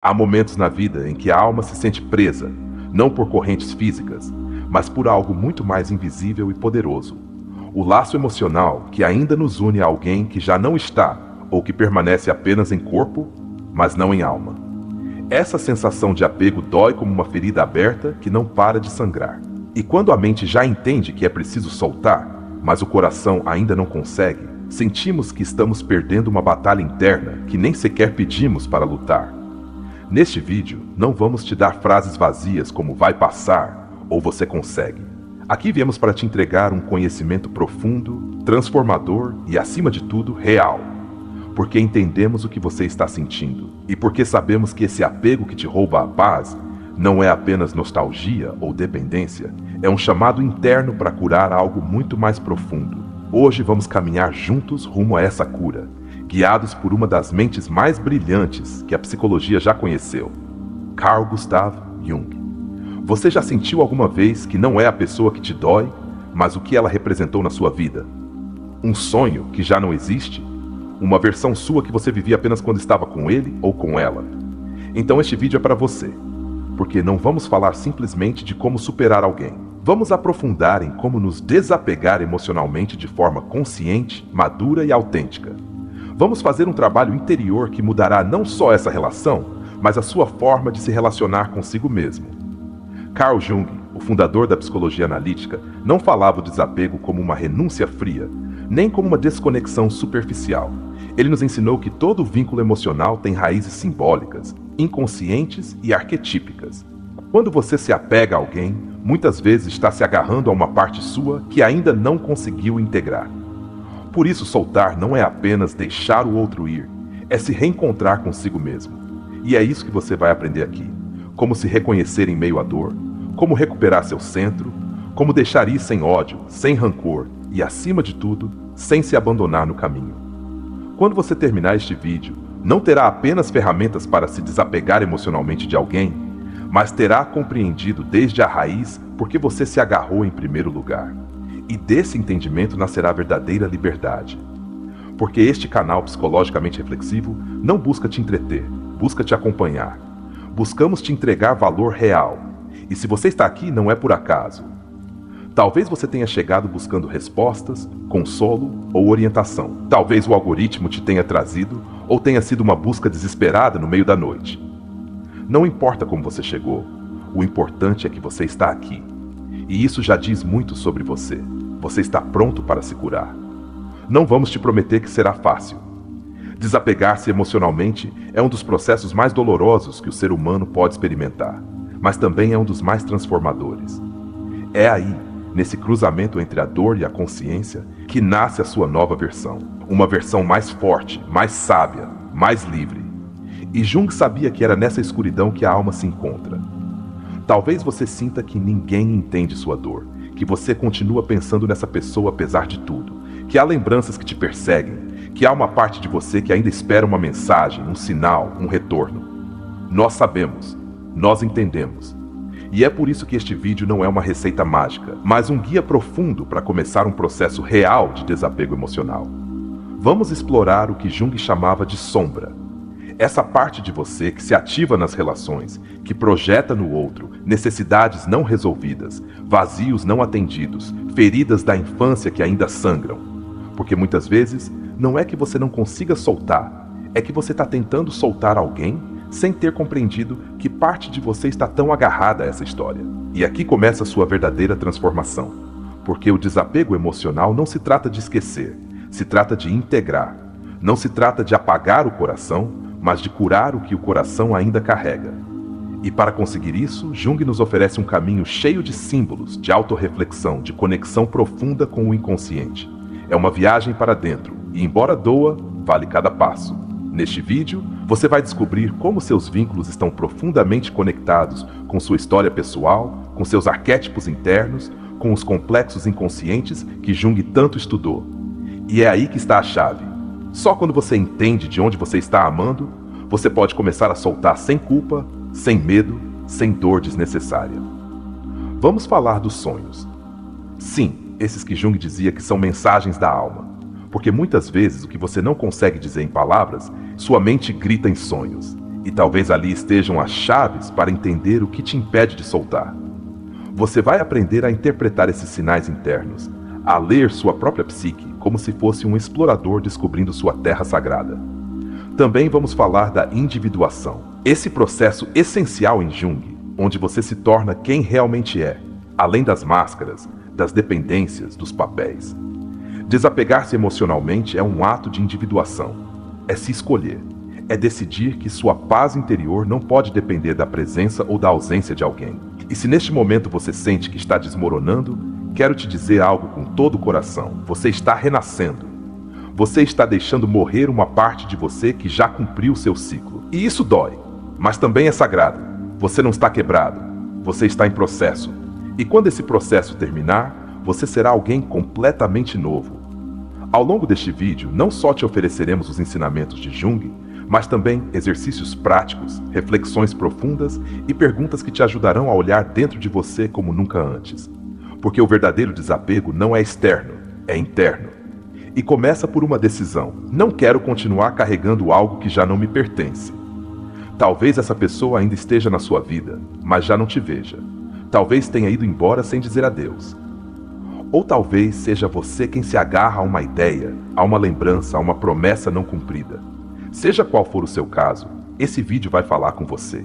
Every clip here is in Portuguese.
Há momentos na vida em que a alma se sente presa, não por correntes físicas, mas por algo muito mais invisível e poderoso. O laço emocional que ainda nos une a alguém que já não está ou que permanece apenas em corpo, mas não em alma. Essa sensação de apego dói como uma ferida aberta que não para de sangrar. E quando a mente já entende que é preciso soltar, mas o coração ainda não consegue, sentimos que estamos perdendo uma batalha interna que nem sequer pedimos para lutar. Neste vídeo, não vamos te dar frases vazias como vai passar ou você consegue. Aqui viemos para te entregar um conhecimento profundo, transformador e, acima de tudo, real. Porque entendemos o que você está sentindo e porque sabemos que esse apego que te rouba a paz não é apenas nostalgia ou dependência, é um chamado interno para curar algo muito mais profundo. Hoje vamos caminhar juntos rumo a essa cura, guiados por uma das mentes mais brilhantes que a psicologia já conheceu, Carl Gustav Jung. Você já sentiu alguma vez que não é a pessoa que te dói, mas o que ela representou na sua vida? Um sonho que já não existe? Uma versão sua que você vivia apenas quando estava com ele ou com ela? Então este vídeo é para você, porque não vamos falar simplesmente de como superar alguém. Vamos aprofundar em como nos desapegar emocionalmente de forma consciente, madura e autêntica. Vamos fazer um trabalho interior que mudará não só essa relação, mas a sua forma de se relacionar consigo mesmo. Carl Jung, o fundador da psicologia analítica, não falava o desapego como uma renúncia fria, nem como uma desconexão superficial. Ele nos ensinou que todo vínculo emocional tem raízes simbólicas, inconscientes e arquetípicas. Quando você se apega a alguém, muitas vezes está se agarrando a uma parte sua que ainda não conseguiu integrar. Por isso, soltar não é apenas deixar o outro ir, é se reencontrar consigo mesmo. E é isso que você vai aprender aqui. Como se reconhecer em meio à dor, como recuperar seu centro, como deixar ir sem ódio, sem rancor e, acima de tudo, sem se abandonar no caminho. Quando você terminar este vídeo, não terá apenas ferramentas para se desapegar emocionalmente de alguém, mas terá compreendido desde a raiz porque você se agarrou em primeiro lugar. E desse entendimento nascerá a verdadeira liberdade. Porque este canal psicologicamente reflexivo não busca te entreter, busca te acompanhar. Buscamos te entregar valor real. E se você está aqui, não é por acaso. Talvez você tenha chegado buscando respostas, consolo ou orientação. Talvez o algoritmo te tenha trazido ou tenha sido uma busca desesperada no meio da noite. Não importa como você chegou, o importante é que você está aqui. E isso já diz muito sobre você. Você está pronto para se curar. Não vamos te prometer que será fácil. Desapegar-se emocionalmente é um dos processos mais dolorosos que o ser humano pode experimentar, mas também é um dos mais transformadores. É aí, nesse cruzamento entre a dor e a consciência, que nasce a sua nova versão. Uma versão mais forte, mais sábia, mais livre. E Jung sabia que era nessa escuridão que a alma se encontra. Talvez você sinta que ninguém entende sua dor, que você continua pensando nessa pessoa apesar de tudo, que há lembranças que te perseguem, que há uma parte de você que ainda espera uma mensagem, um sinal, um retorno. Nós sabemos, nós entendemos. E é por isso que este vídeo não é uma receita mágica, mas um guia profundo para começar um processo real de desapego emocional. Vamos explorar o que Jung chamava de sombra. Essa parte de você que se ativa nas relações, que projeta no outro necessidades não resolvidas, vazios não atendidos, feridas da infância que ainda sangram. Porque muitas vezes não é que você não consiga soltar, é que você está tentando soltar alguém sem ter compreendido que parte de você está tão agarrada a essa história. E aqui começa a sua verdadeira transformação. Porque o desapego emocional não se trata de esquecer, se trata de integrar. Não se trata de apagar o coração, mas de curar o que o coração ainda carrega. E para conseguir isso, Jung nos oferece um caminho cheio de símbolos, de autorreflexão, de conexão profunda com o inconsciente. É uma viagem para dentro, e embora doa, vale cada passo. Neste vídeo, você vai descobrir como seus vínculos estão profundamente conectados com sua história pessoal, com seus arquétipos internos, com os complexos inconscientes que Jung tanto estudou. E é aí que está a chave. Só quando você entende de onde você está amando, você pode começar a soltar sem culpa, sem medo, sem dor desnecessária. Vamos falar dos sonhos. Sim, esses que Jung dizia que são mensagens da alma. Porque muitas vezes o que você não consegue dizer em palavras, sua mente grita em sonhos. E talvez ali estejam as chaves para entender o que te impede de soltar. Você vai aprender a interpretar esses sinais internos, a ler sua própria psique como se fosse um explorador descobrindo sua terra sagrada. Também vamos falar da individuação, esse processo essencial em Jung, onde você se torna quem realmente é, além das máscaras, das dependências, dos papéis. Desapegar-se emocionalmente é um ato de individuação, é se escolher, é decidir que sua paz interior não pode depender da presença ou da ausência de alguém. E se neste momento você sente que está desmoronando, quero te dizer algo com todo o coração. Você está renascendo. Você está deixando morrer uma parte de você que já cumpriu seu ciclo. E isso dói, mas também é sagrado. Você não está quebrado. Você está em processo. E quando esse processo terminar, você será alguém completamente novo. Ao longo deste vídeo, não só te ofereceremos os ensinamentos de Jung, mas também exercícios práticos, reflexões profundas e perguntas que te ajudarão a olhar dentro de você como nunca antes. Porque o verdadeiro desapego não é externo, é interno. E começa por uma decisão. Não quero continuar carregando algo que já não me pertence. Talvez essa pessoa ainda esteja na sua vida, mas já não te veja. Talvez tenha ido embora sem dizer adeus. Ou talvez seja você quem se agarra a uma ideia, a uma lembrança, a uma promessa não cumprida. Seja qual for o seu caso, esse vídeo vai falar com você.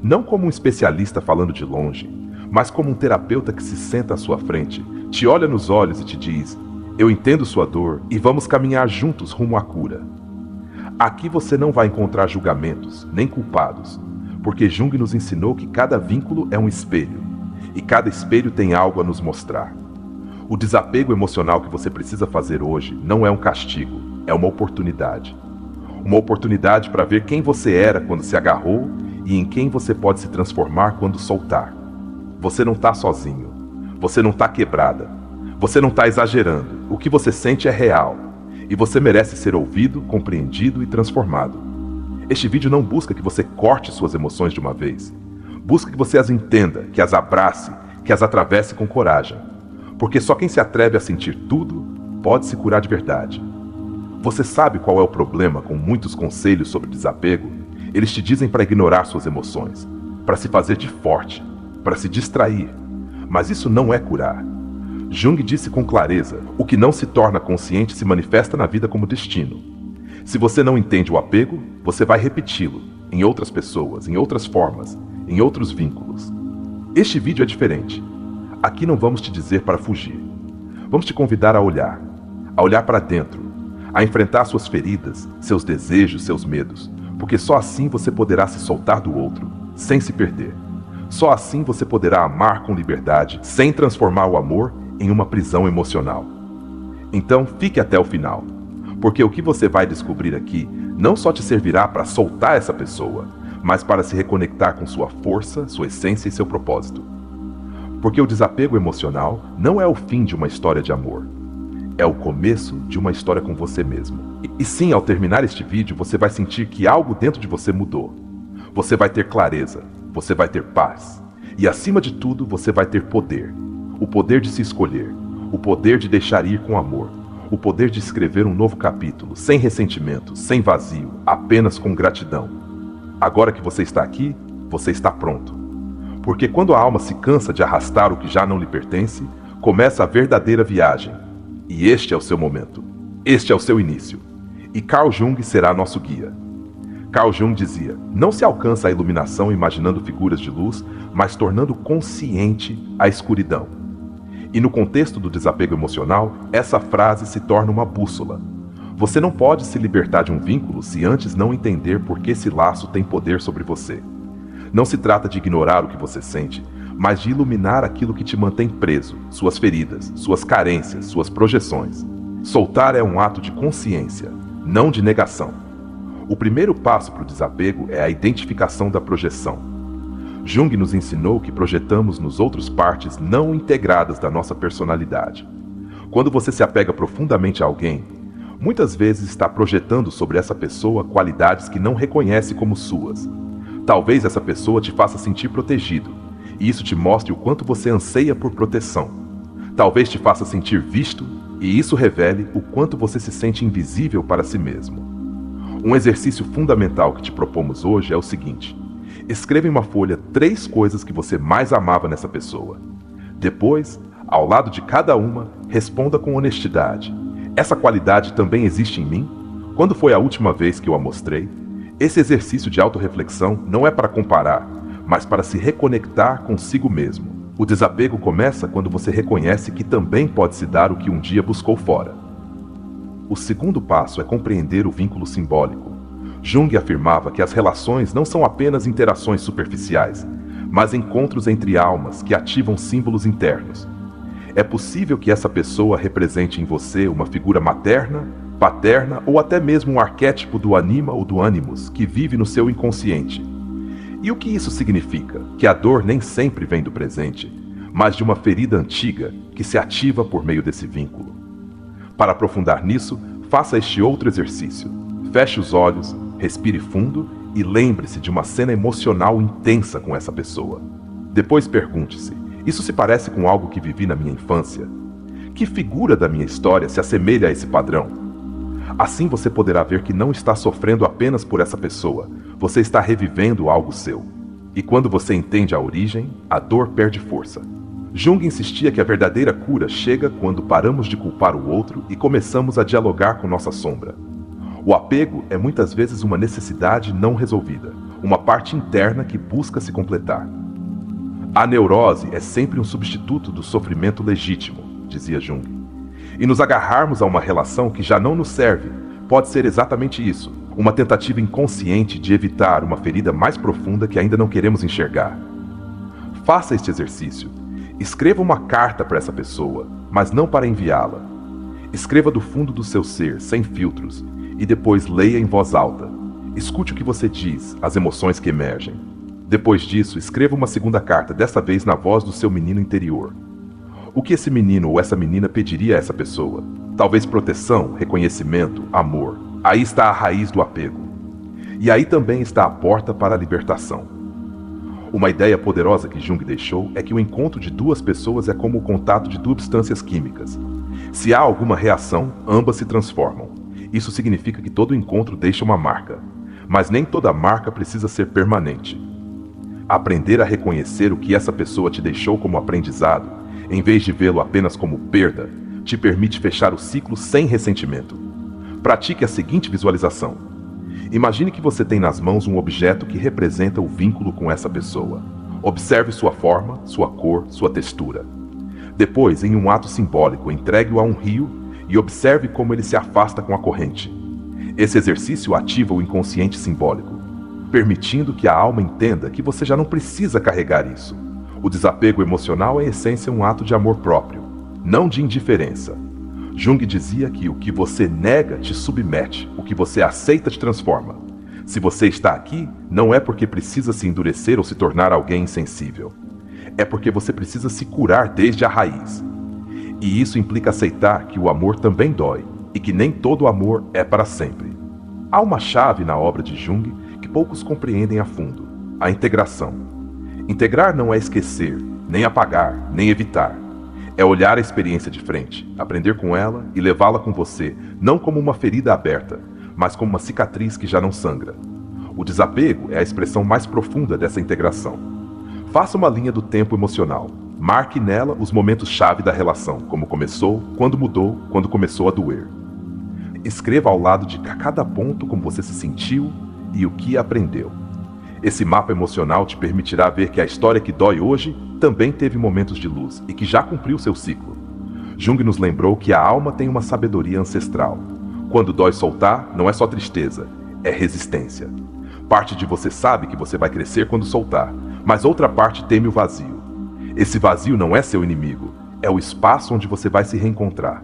Não como um especialista falando de longe, mas como um terapeuta que se senta à sua frente, te olha nos olhos e te diz: eu entendo sua dor e vamos caminhar juntos rumo à cura. Aqui você não vai encontrar julgamentos, nem culpados, porque Jung nos ensinou que cada vínculo é um espelho, e cada espelho tem algo a nos mostrar. O desapego emocional que você precisa fazer hoje não é um castigo, é uma oportunidade. Uma oportunidade para ver quem você era quando se agarrou e em quem você pode se transformar quando soltar. Você não está sozinho. Você não está quebrada. Você não está exagerando. O que você sente é real. E você merece ser ouvido, compreendido e transformado. Este vídeo não busca que você corte suas emoções de uma vez. Busca que você as entenda, que as abrace, que as atravesse com coragem. Porque só quem se atreve a sentir tudo pode se curar de verdade. Você sabe qual é o problema com muitos conselhos sobre desapego? Eles te dizem para ignorar suas emoções, para se fazer de forte, para se distrair. Mas isso não é curar. Jung disse com clareza: o que não se torna consciente se manifesta na vida como destino. Se você não entende o apego, você vai repeti-lo em outras pessoas, em outras formas, em outros vínculos. Este vídeo é diferente. Aqui não vamos te dizer para fugir. Vamos te convidar a olhar para dentro, a enfrentar suas feridas, seus desejos, seus medos, porque só assim você poderá se soltar do outro, sem se perder. Só assim você poderá amar com liberdade, sem transformar o amor em uma prisão emocional. Então fique até o final, porque o que você vai descobrir aqui não só te servirá para soltar essa pessoa, mas para se reconectar com sua força, sua essência e seu propósito. Porque o desapego emocional não é o fim de uma história de amor. É o começo de uma história com você mesmo. E sim, ao terminar este vídeo, você vai sentir que algo dentro de você mudou. Você vai ter clareza, você vai ter paz. E acima de tudo, você vai ter poder. O poder de se escolher. O poder de deixar ir com amor. O poder de escrever um novo capítulo, sem ressentimento, sem vazio, apenas com gratidão. Agora que você está aqui, você está pronto. Porque quando a alma se cansa de arrastar o que já não lhe pertence, começa a verdadeira viagem. E este é o seu momento. Este é o seu início. E Carl Jung será nosso guia. Carl Jung dizia: não se alcança a iluminação imaginando figuras de luz, mas tornando consciente a escuridão. E no contexto do desapego emocional, essa frase se torna uma bússola. Você não pode se libertar de um vínculo se antes não entender por que esse laço tem poder sobre você. Não se trata de ignorar o que você sente, mas de iluminar aquilo que te mantém preso, suas feridas, suas carências, suas projeções. Soltar é um ato de consciência, não de negação. O primeiro passo para o desapego é a identificação da projeção. Jung nos ensinou que projetamos nos outros partes não integradas da nossa personalidade. Quando você se apega profundamente a alguém, muitas vezes está projetando sobre essa pessoa qualidades que não reconhece como suas. Talvez essa pessoa te faça sentir protegido, e isso te mostre o quanto você anseia por proteção. Talvez te faça sentir visto, e isso revele o quanto você se sente invisível para si mesmo. Um exercício fundamental que te propomos hoje é o seguinte: escreva em uma folha 3 coisas que você mais amava nessa pessoa. Depois, ao lado de cada uma, responda com honestidade: essa qualidade também existe em mim? Quando foi a última vez que eu a mostrei? Esse exercício de autorreflexão não é para comparar, mas para se reconectar consigo mesmo. O desapego começa quando você reconhece que também pode se dar o que um dia buscou fora. O segundo passo é compreender o vínculo simbólico. Jung afirmava que as relações não são apenas interações superficiais, mas encontros entre almas que ativam símbolos internos. É possível que essa pessoa represente em você uma figura materna, paterna ou até mesmo um arquétipo do anima ou do animus que vive no seu inconsciente. E o que isso significa? Que a dor nem sempre vem do presente, mas de uma ferida antiga que se ativa por meio desse vínculo. Para aprofundar nisso, faça este outro exercício. Feche os olhos, respire fundo e lembre-se de uma cena emocional intensa com essa pessoa. Depois pergunte-se: isso se parece com algo que vivi na minha infância? Que figura da minha história se assemelha a esse padrão? Assim você poderá ver que não está sofrendo apenas por essa pessoa, você está revivendo algo seu. E quando você entende a origem, a dor perde força. Jung insistia que a verdadeira cura chega quando paramos de culpar o outro e começamos a dialogar com nossa sombra. O apego é muitas vezes uma necessidade não resolvida, uma parte interna que busca se completar. A neurose é sempre um substituto do sofrimento legítimo, dizia Jung. E nos agarrarmos a uma relação que já não nos serve pode ser exatamente isso, uma tentativa inconsciente de evitar uma ferida mais profunda que ainda não queremos enxergar. Faça este exercício. Escreva uma carta para essa pessoa, mas não para enviá-la. Escreva do fundo do seu ser, sem filtros, e depois leia em voz alta. Escute o que você diz, as emoções que emergem. Depois disso, escreva uma segunda carta, dessa vez na voz do seu menino interior. O que esse menino ou essa menina pediria a essa pessoa? Talvez proteção, reconhecimento, amor. Aí está a raiz do apego. E aí também está a porta para a libertação. Uma ideia poderosa que Jung deixou é que o encontro de 2 pessoas é como o contato de 2 substâncias químicas. Se há alguma reação, ambas se transformam. Isso significa que todo encontro deixa uma marca, mas nem toda marca precisa ser permanente. Aprender a reconhecer o que essa pessoa te deixou como aprendizado, em vez de vê-lo apenas como perda, te permite fechar o ciclo sem ressentimento. Pratique a seguinte visualização. Imagine que você tem nas mãos um objeto que representa o vínculo com essa pessoa. Observe sua forma, sua cor, sua textura. Depois, em um ato simbólico, entregue-o a um rio e observe como ele se afasta com a corrente. Esse exercício ativa o inconsciente simbólico, permitindo que a alma entenda que você já não precisa carregar isso. O desapego emocional é, em essência, um ato de amor próprio, não de indiferença. Jung dizia que o que você nega te submete, o que você aceita te transforma. Se você está aqui, não é porque precisa se endurecer ou se tornar alguém insensível. É porque você precisa se curar desde a raiz. E isso implica aceitar que o amor também dói, e que nem todo amor é para sempre. Há uma chave na obra de Jung que poucos compreendem a fundo: a integração. Integrar não é esquecer, nem apagar, nem evitar. É olhar a experiência de frente, aprender com ela e levá-la com você, não como uma ferida aberta, mas como uma cicatriz que já não sangra. O desapego é a expressão mais profunda dessa integração. Faça uma linha do tempo emocional. Marque nela os momentos-chave da relação, como começou, quando mudou, quando começou a doer. Escreva ao lado de cada ponto como você se sentiu e o que aprendeu. Esse mapa emocional te permitirá ver que a história que dói hoje também teve momentos de luz e que já cumpriu seu ciclo. Jung nos lembrou que a alma tem uma sabedoria ancestral. Quando dói soltar, não é só tristeza, é resistência. Parte de você sabe que você vai crescer quando soltar, mas outra parte teme o vazio. Esse vazio não é seu inimigo, é o espaço onde você vai se reencontrar.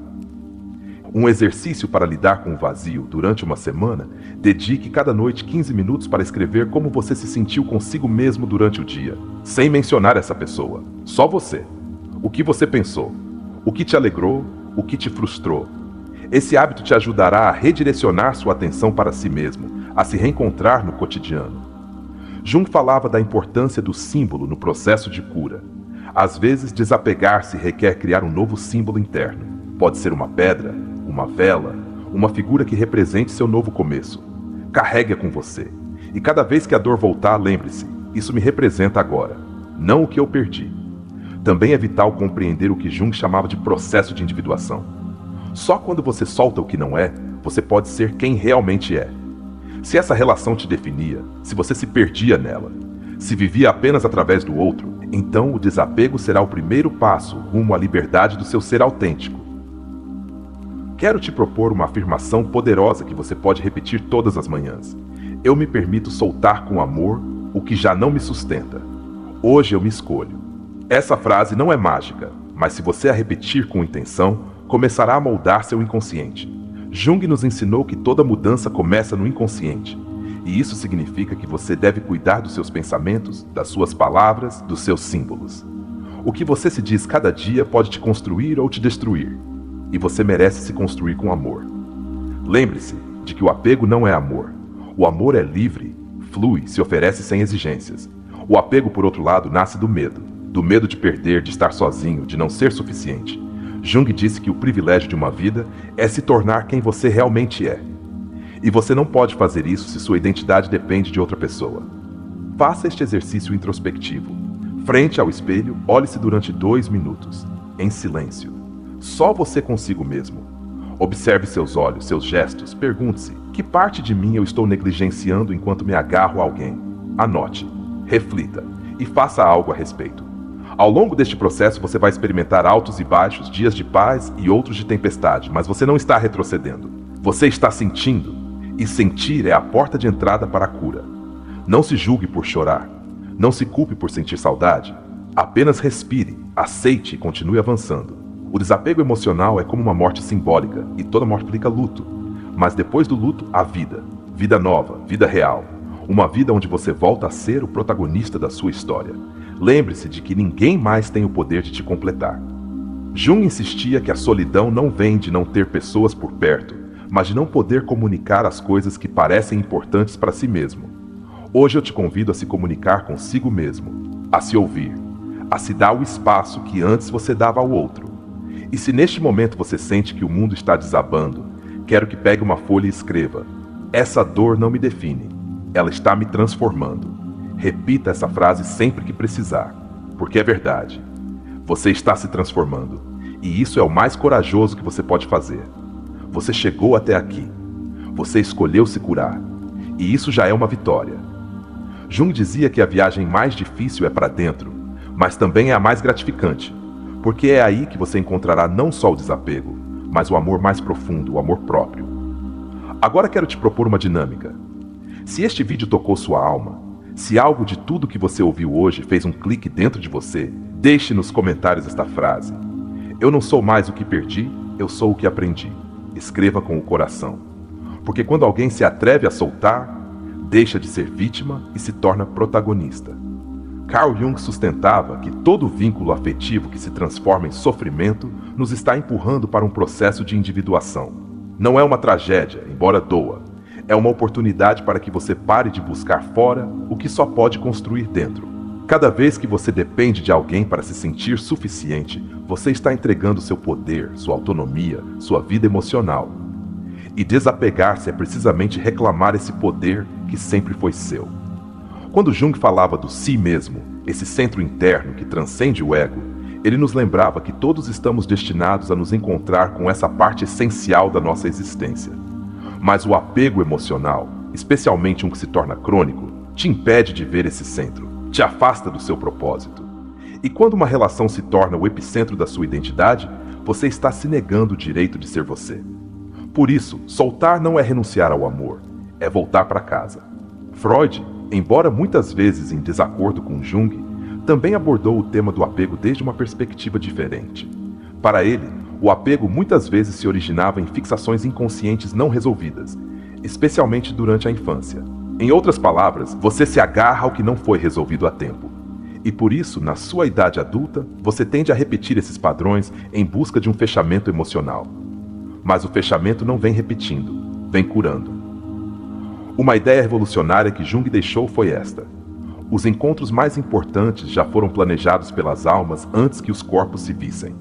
Um exercício para lidar com o vazio durante uma semana: dedique cada noite 15 minutos para escrever como você se sentiu consigo mesmo durante o dia, sem mencionar essa pessoa, só você. O que você pensou, o que te alegrou, o que te frustrou. Esse hábito te ajudará a redirecionar sua atenção para si mesmo, a se reencontrar no cotidiano. Jung falava da importância do símbolo no processo de cura. Às vezes, desapegar-se requer criar um novo símbolo interno. Pode ser uma pedra, uma vela, uma figura que represente seu novo começo. Carregue-a com você. E cada vez que a dor voltar, lembre-se, isso me representa agora, não o que eu perdi. Também é vital compreender o que Jung chamava de processo de individuação. Só quando você solta o que não é, você pode ser quem realmente é. Se essa relação te definia, se você se perdia nela, se vivia apenas através do outro, então o desapego será o primeiro passo rumo à liberdade do seu ser autêntico. Quero te propor uma afirmação poderosa que você pode repetir todas as manhãs. Eu me permito soltar com amor o que já não me sustenta. Hoje eu me escolho. Essa frase não é mágica, mas se você a repetir com intenção, começará a moldar seu inconsciente. Jung nos ensinou que toda mudança começa no inconsciente. E isso significa que você deve cuidar dos seus pensamentos, das suas palavras, dos seus símbolos. O que você se diz cada dia pode te construir ou te destruir. E você merece se construir com amor. Lembre-se de que o apego não é amor. O amor é livre, flui, se oferece sem exigências. O apego, por outro lado, nasce do medo de perder, de estar sozinho, de não ser suficiente. Jung disse que o privilégio de uma vida é se tornar quem você realmente é. E você não pode fazer isso se sua identidade depende de outra pessoa. Faça este exercício introspectivo. Frente ao espelho, olhe-se durante 2 minutos, em silêncio. Só você consigo mesmo. Observe seus olhos, seus gestos, pergunte-se: que parte de mim eu estou negligenciando enquanto me agarro a alguém? Anote, reflita e faça algo a respeito. Ao longo deste processo você vai experimentar altos e baixos, dias de paz e outros de tempestade, mas você não está retrocedendo. Você está sentindo, e sentir é a porta de entrada para a cura. Não se julgue por chorar. Não se culpe por sentir saudade. Apenas respire, aceite e continue avançando. O desapego emocional é como uma morte simbólica, e toda morte implica luto. Mas depois do luto, há vida. Vida nova, vida real. Uma vida onde você volta a ser o protagonista da sua história. Lembre-se de que ninguém mais tem o poder de te completar. Jung insistia que a solidão não vem de não ter pessoas por perto, mas de não poder comunicar as coisas que parecem importantes para si mesmo. Hoje eu te convido a se comunicar consigo mesmo, a se ouvir, a se dar o espaço que antes você dava ao outro. E se neste momento você sente que o mundo está desabando, quero que pegue uma folha e escreva: essa dor não me define, ela está me transformando. Repita essa frase sempre que precisar, porque é verdade. Você está se transformando, e isso é o mais corajoso que você pode fazer. Você chegou até aqui. Você escolheu se curar, e isso já é uma vitória. Jung dizia que a viagem mais difícil é para dentro, mas também é a mais gratificante, porque é aí que você encontrará não só o desapego, mas o amor mais profundo, o amor próprio. Agora quero te propor uma dinâmica. Se este vídeo tocou sua alma, se algo de tudo que você ouviu hoje fez um clique dentro de você, deixe nos comentários esta frase: eu não sou mais o que perdi, eu sou o que aprendi. Escreva com o coração. Porque quando alguém se atreve a soltar, deixa de ser vítima e se torna protagonista. Carl Jung sustentava que todo vínculo afetivo que se transforma em sofrimento nos está empurrando para um processo de individuação. Não é uma tragédia, embora doa. É uma oportunidade para que você pare de buscar fora o que só pode construir dentro. Cada vez que você depende de alguém para se sentir suficiente, você está entregando seu poder, sua autonomia, sua vida emocional. E desapegar-se é precisamente reclamar esse poder que sempre foi seu. Quando Jung falava do si mesmo, esse centro interno que transcende o ego, ele nos lembrava que todos estamos destinados a nos encontrar com essa parte essencial da nossa existência. Mas o apego emocional, especialmente um que se torna crônico, te impede de ver esse centro, te afasta do seu propósito. E quando uma relação se torna o epicentro da sua identidade, você está se negando o direito de ser você. Por isso, soltar não é renunciar ao amor, é voltar para casa. Freud, embora muitas vezes em desacordo com Jung, também abordou o tema do apego desde uma perspectiva diferente. Para ele, o apego muitas vezes se originava em fixações inconscientes não resolvidas, especialmente durante a infância. Em outras palavras, você se agarra ao que não foi resolvido a tempo. E por isso, na sua idade adulta, você tende a repetir esses padrões em busca de um fechamento emocional. Mas o fechamento não vem repetindo, vem curando. Uma ideia revolucionária que Jung deixou foi esta: os encontros mais importantes já foram planejados pelas almas antes que os corpos se vissem.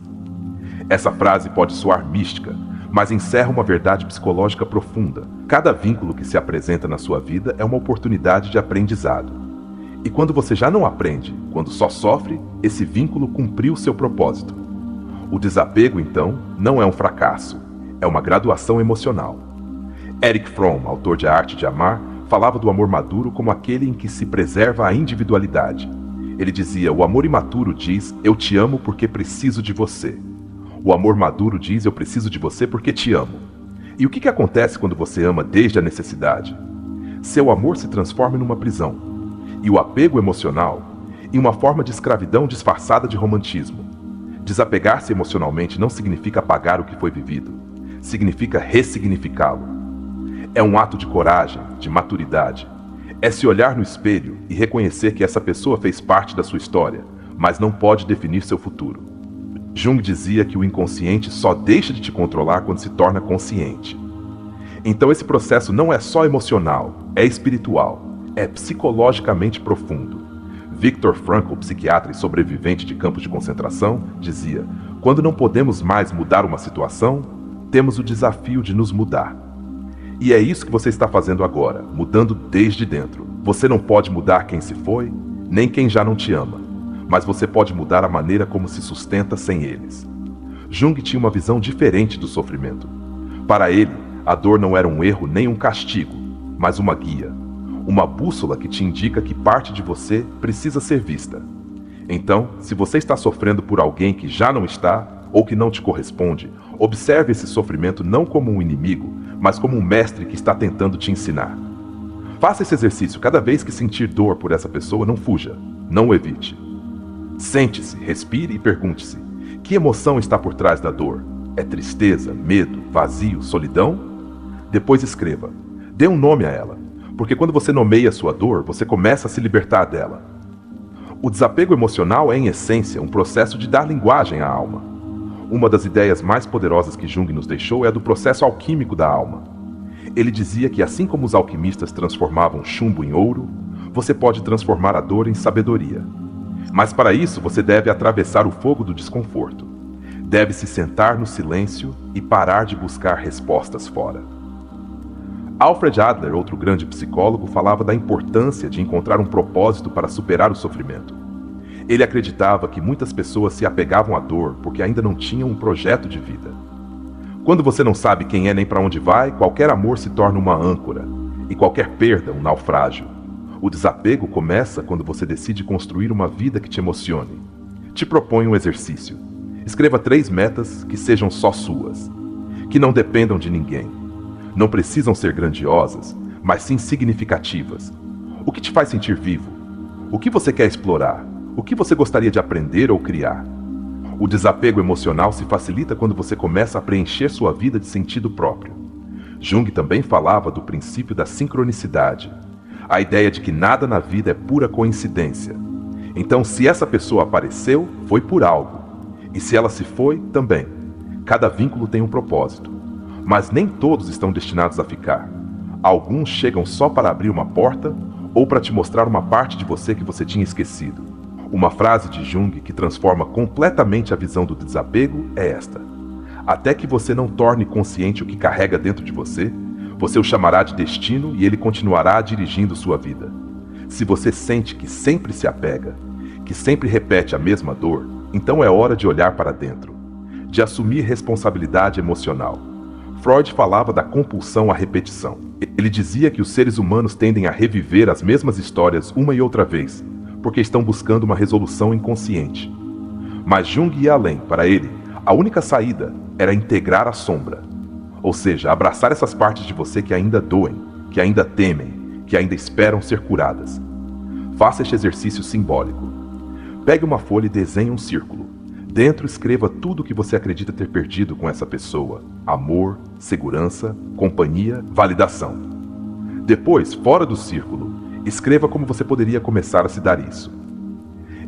Essa frase pode soar mística, mas encerra uma verdade psicológica profunda. Cada vínculo que se apresenta na sua vida é uma oportunidade de aprendizado. E quando você já não aprende, quando só sofre, esse vínculo cumpriu seu propósito. O desapego, então, não é um fracasso, é uma graduação emocional. Erich Fromm, autor de A Arte de Amar, falava do amor maduro como aquele em que se preserva a individualidade. Ele dizia: o amor imaturo diz, eu te amo porque preciso de você. O amor maduro diz, eu preciso de você porque te amo. E o que acontece quando você ama desde a necessidade? Seu amor se transforma numa prisão. E o apego emocional em uma forma de escravidão disfarçada de romantismo. Desapegar-se emocionalmente não significa apagar o que foi vivido. Significa ressignificá-lo. É um ato de coragem, de maturidade. É se olhar no espelho e reconhecer que essa pessoa fez parte da sua história, mas não pode definir seu futuro. Jung dizia que o inconsciente só deixa de te controlar quando se torna consciente. Então esse processo não é só emocional, é espiritual, é psicologicamente profundo. Viktor Frankl, psiquiatra e sobrevivente de campos de concentração, dizia: quando não podemos mais mudar uma situação, temos o desafio de nos mudar. E é isso que você está fazendo agora, mudando desde dentro. Você não pode mudar quem se foi, nem quem já não te ama, mas você pode mudar a maneira como se sustenta sem eles. Jung tinha uma visão diferente do sofrimento. Para ele, a dor não era um erro nem um castigo, mas uma guia, uma bússola que te indica que parte de você precisa ser vista. Então, se você está sofrendo por alguém que já não está, ou que não te corresponde, observe esse sofrimento não como um inimigo, mas como um mestre que está tentando te ensinar. Faça esse exercício cada vez que sentir dor por essa pessoa, não fuja, não o evite. Sente-se, respire e pergunte-se: que emoção está por trás da dor? É tristeza, medo, vazio, solidão? Depois escreva. Dê um nome a ela, porque quando você nomeia a sua dor, você começa a se libertar dela. O desapego emocional é, em essência, um processo de dar linguagem à alma. Uma das ideias mais poderosas que Jung nos deixou é a do processo alquímico da alma. Ele dizia que assim como os alquimistas transformavam chumbo em ouro, você pode transformar a dor em sabedoria. Mas para isso você deve atravessar o fogo do desconforto. Deve se sentar no silêncio e parar de buscar respostas fora. Alfred Adler, outro grande psicólogo, falava da importância de encontrar um propósito para superar o sofrimento. Ele acreditava que muitas pessoas se apegavam à dor porque ainda não tinham um projeto de vida. Quando você não sabe quem é nem para onde vai, qualquer amor se torna uma âncora, e qualquer perda um naufrágio. O desapego começa quando você decide construir uma vida que te emocione. Te proponho um exercício. Escreva 3 metas que sejam só suas, que não dependam de ninguém. Não precisam ser grandiosas, mas sim significativas. O que te faz sentir vivo? O que você quer explorar? O que você gostaria de aprender ou criar? O desapego emocional se facilita quando você começa a preencher sua vida de sentido próprio. Jung também falava do princípio da sincronicidade, a ideia de que nada na vida é pura coincidência. Então, se essa pessoa apareceu, foi por algo. E se ela se foi, também. Cada vínculo tem um propósito. Mas nem todos estão destinados a ficar. Alguns chegam só para abrir uma porta ou para te mostrar uma parte de você que você tinha esquecido. Uma frase de Jung que transforma completamente a visão do desapego é esta: até que você não torne consciente o que carrega dentro de você, você o chamará de destino e ele continuará dirigindo sua vida. Se você sente que sempre se apega, que sempre repete a mesma dor, então é hora de olhar para dentro, de assumir responsabilidade emocional. Freud falava da compulsão à repetição. Ele dizia que os seres humanos tendem a reviver as mesmas histórias uma e outra vez, porque estão buscando uma resolução inconsciente. Mas Jung ia além. Para ele, a única saída era integrar a sombra, ou seja, abraçar essas partes de você que ainda doem, que ainda temem, que ainda esperam ser curadas. Faça este exercício simbólico. Pegue uma folha e desenhe um círculo. Dentro escreva tudo o que você acredita ter perdido com essa pessoa: amor, segurança, companhia, validação. Depois, fora do círculo, escreva como você poderia começar a se dar isso.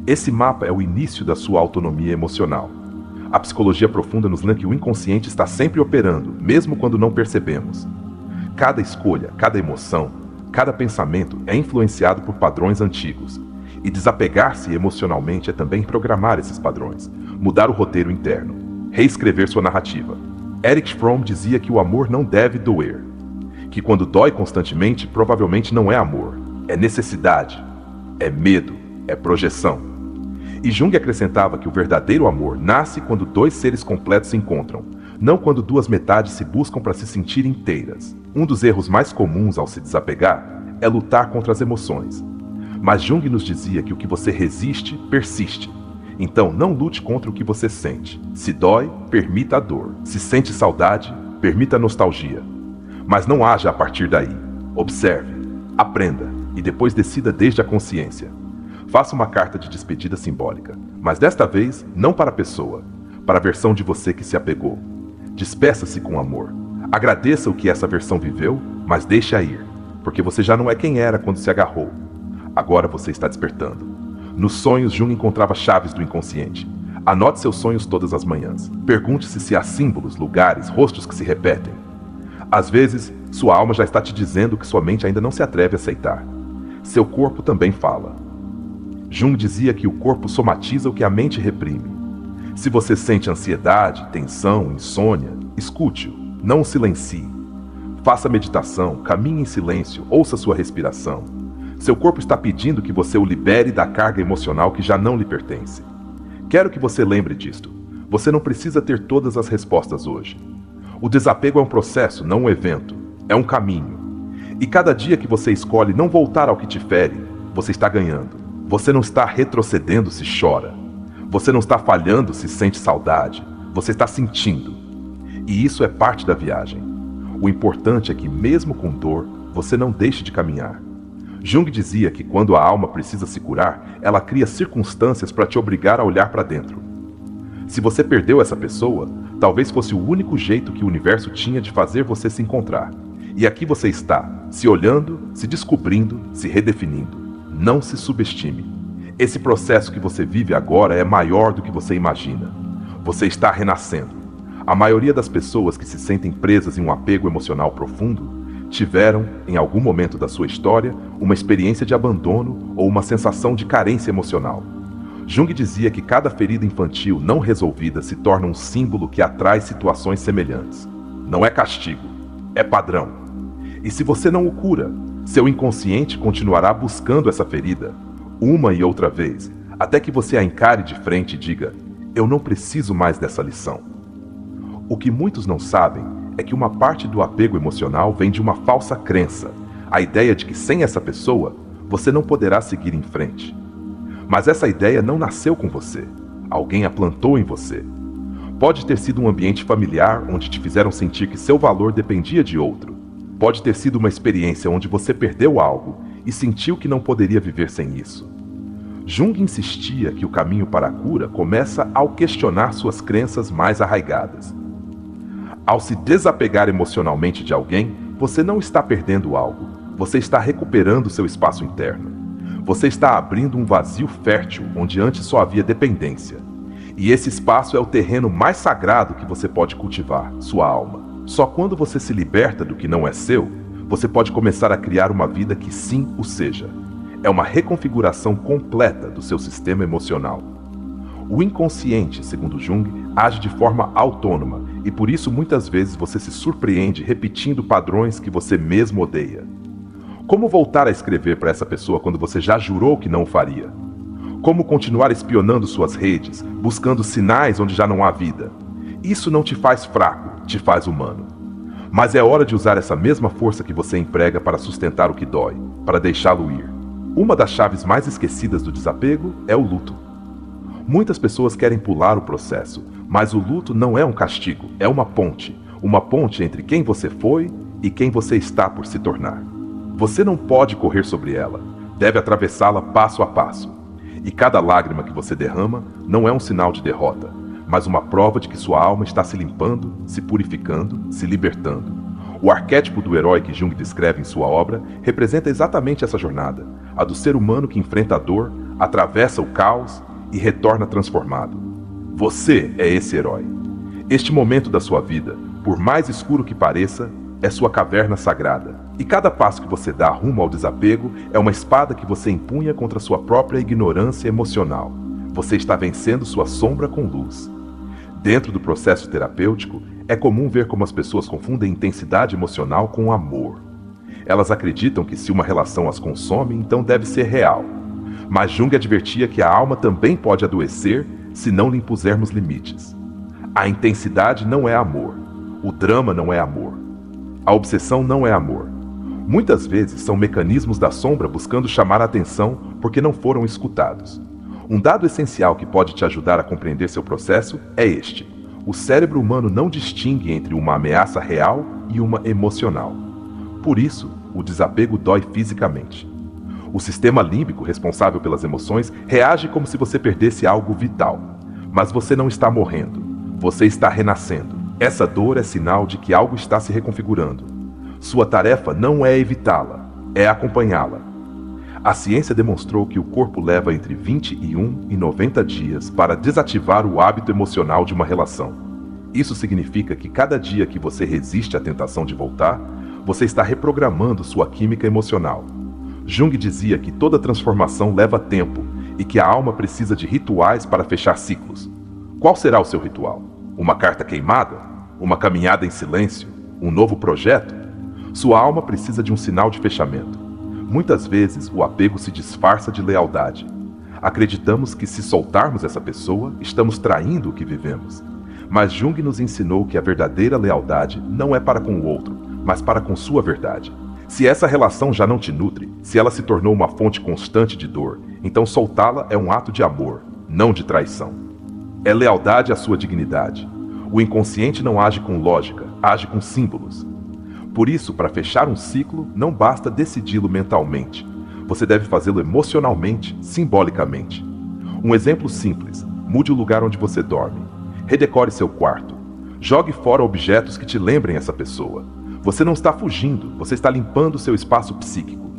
Esse mapa é o início da sua autonomia emocional. A psicologia profunda nos lembra que o inconsciente está sempre operando, mesmo quando não percebemos. Cada escolha, cada emoção, cada pensamento é influenciado por padrões antigos. E desapegar-se emocionalmente é também programar esses padrões, mudar o roteiro interno, reescrever sua narrativa. Erich Fromm dizia que o amor não deve doer, que quando dói constantemente, provavelmente não é amor, é necessidade, é medo, é projeção. E Jung acrescentava que o verdadeiro amor nasce quando dois seres completos se encontram, não quando duas metades se buscam para se sentir inteiras. Um dos erros mais comuns ao se desapegar é lutar contra as emoções. Mas Jung nos dizia que o que você resiste, persiste. Então não lute contra o que você sente. Se dói, permita a dor. Se sente saudade, permita a nostalgia. Mas não haja a partir daí. Observe, aprenda e depois decida desde a consciência. Faça uma carta de despedida simbólica, mas desta vez não para a pessoa, para a versão de você que se apegou. Despeça-se com amor. Agradeça o que essa versão viveu, mas deixe-a ir, porque você já não é quem era quando se agarrou. Agora você está despertando. Nos sonhos, Jung encontrava chaves do inconsciente. Anote seus sonhos todas as manhãs. Pergunte-se se há símbolos, lugares, rostos que se repetem. Às vezes, sua alma já está te dizendo que sua mente ainda não se atreve a aceitar. Seu corpo também fala. Jung dizia que o corpo somatiza o que a mente reprime. Se você sente ansiedade, tensão, insônia, escute-o, não o silencie. Faça meditação, caminhe em silêncio, ouça sua respiração. Seu corpo está pedindo que você o libere da carga emocional que já não lhe pertence. Quero que você lembre disto. Você não precisa ter todas as respostas hoje. O desapego é um processo, não um evento. É um caminho. E cada dia que você escolhe não voltar ao que te fere, você está ganhando. Você não está retrocedendo se chora. Você não está falhando se sente saudade. Você está sentindo. E isso é parte da viagem. O importante é que, mesmo com dor, você não deixe de caminhar. Jung dizia que quando a alma precisa se curar, ela cria circunstâncias para te obrigar a olhar para dentro. Se você perdeu essa pessoa, talvez fosse o único jeito que o universo tinha de fazer você se encontrar. E aqui você está, se olhando, se descobrindo, se redefinindo. Não se subestime. Esse processo que você vive agora é maior do que você imagina. Você está renascendo. A maioria das pessoas que se sentem presas em um apego emocional profundo tiveram, em algum momento da sua história, uma experiência de abandono ou uma sensação de carência emocional. Jung dizia que cada ferida infantil não resolvida se torna um símbolo que atrai situações semelhantes. Não é castigo, é padrão. E se você não o cura, seu inconsciente continuará buscando essa ferida, uma e outra vez, até que você a encare de frente e diga: eu não preciso mais dessa lição. O que muitos não sabem é que uma parte do apego emocional vem de uma falsa crença, a ideia de que sem essa pessoa, você não poderá seguir em frente. Mas essa ideia não nasceu com você, alguém a plantou em você. Pode ter sido um ambiente familiar onde te fizeram sentir que seu valor dependia de outro. Pode ter sido uma experiência onde você perdeu algo e sentiu que não poderia viver sem isso. Jung insistia que o caminho para a cura começa ao questionar suas crenças mais arraigadas. Ao se desapegar emocionalmente de alguém, você não está perdendo algo, você está recuperando seu espaço interno. Você está abrindo um vazio fértil onde antes só havia dependência. E esse espaço é o terreno mais sagrado que você pode cultivar, sua alma. Só quando você se liberta do que não é seu, você pode começar a criar uma vida que sim o seja. É uma reconfiguração completa do seu sistema emocional. O inconsciente, segundo Jung, age de forma autônoma e por isso muitas vezes você se surpreende repetindo padrões que você mesmo odeia. Como voltar a escrever para essa pessoa quando você já jurou que não o faria? Como continuar espionando suas redes, buscando sinais onde já não há vida? Isso não te faz fraco, te faz humano. Mas é hora de usar essa mesma força que você emprega para sustentar o que dói, para deixá-lo ir. Uma das chaves mais esquecidas do desapego é o luto. Muitas pessoas querem pular o processo, mas o luto não é um castigo, é uma ponte entre quem você foi e quem você está por se tornar. Você não pode correr sobre ela, deve atravessá-la passo a passo. E cada lágrima que você derrama não é um sinal de derrota, mas uma prova de que sua alma está se limpando, se purificando, se libertando. O arquétipo do herói que Jung descreve em sua obra representa exatamente essa jornada, a do ser humano que enfrenta a dor, atravessa o caos e retorna transformado. Você é esse herói. Este momento da sua vida, por mais escuro que pareça, é sua caverna sagrada. E cada passo que você dá rumo ao desapego é uma espada que você empunha contra sua própria ignorância emocional. Você está vencendo sua sombra com luz. Dentro do processo terapêutico, É comum ver como as pessoas confundem intensidade emocional com amor. Elas acreditam que se uma relação as consome, então deve ser real. Mas Jung advertia que a alma também pode adoecer se não lhe impusermos limites. A intensidade não é amor. O drama não é amor. A obsessão não é amor. Muitas vezes são mecanismos da sombra buscando chamar a atenção porque não foram escutados. Um dado essencial que pode te ajudar a compreender seu processo é este: o cérebro humano não distingue entre uma ameaça real e uma emocional. Por isso, o desapego dói fisicamente. O sistema límbico, responsável pelas emoções, reage como se você perdesse algo vital. Mas você não está morrendo. Você está renascendo. Essa dor é sinal de que algo está se reconfigurando. Sua tarefa não é evitá-la, é acompanhá-la. A ciência demonstrou que o corpo leva entre 21 e 90 dias para desativar o hábito emocional de uma relação. Isso significa que cada dia que você resiste à tentação de voltar, você está reprogramando sua química emocional. Jung dizia que toda transformação leva tempo e que a alma precisa de rituais para fechar ciclos. Qual será o seu ritual? Uma carta queimada? Uma caminhada em silêncio? Um novo projeto? Sua alma precisa de um sinal de fechamento. Muitas vezes, o apego se disfarça de lealdade. Acreditamos que se soltarmos essa pessoa, estamos traindo o que vivemos. Mas Jung nos ensinou que a verdadeira lealdade não é para com o outro, mas para com sua verdade. Se essa relação já não te nutre, se ela se tornou uma fonte constante de dor, então soltá-la é um ato de amor, não de traição. É lealdade à sua dignidade. O inconsciente não age com lógica, age com símbolos. Por isso, para fechar um ciclo, não basta decidi-lo mentalmente. Você deve fazê-lo emocionalmente, simbolicamente. Um exemplo simples: mude o lugar onde você dorme. Redecore seu quarto. Jogue fora objetos que te lembrem essa pessoa. Você não está fugindo, você está limpando seu espaço psíquico.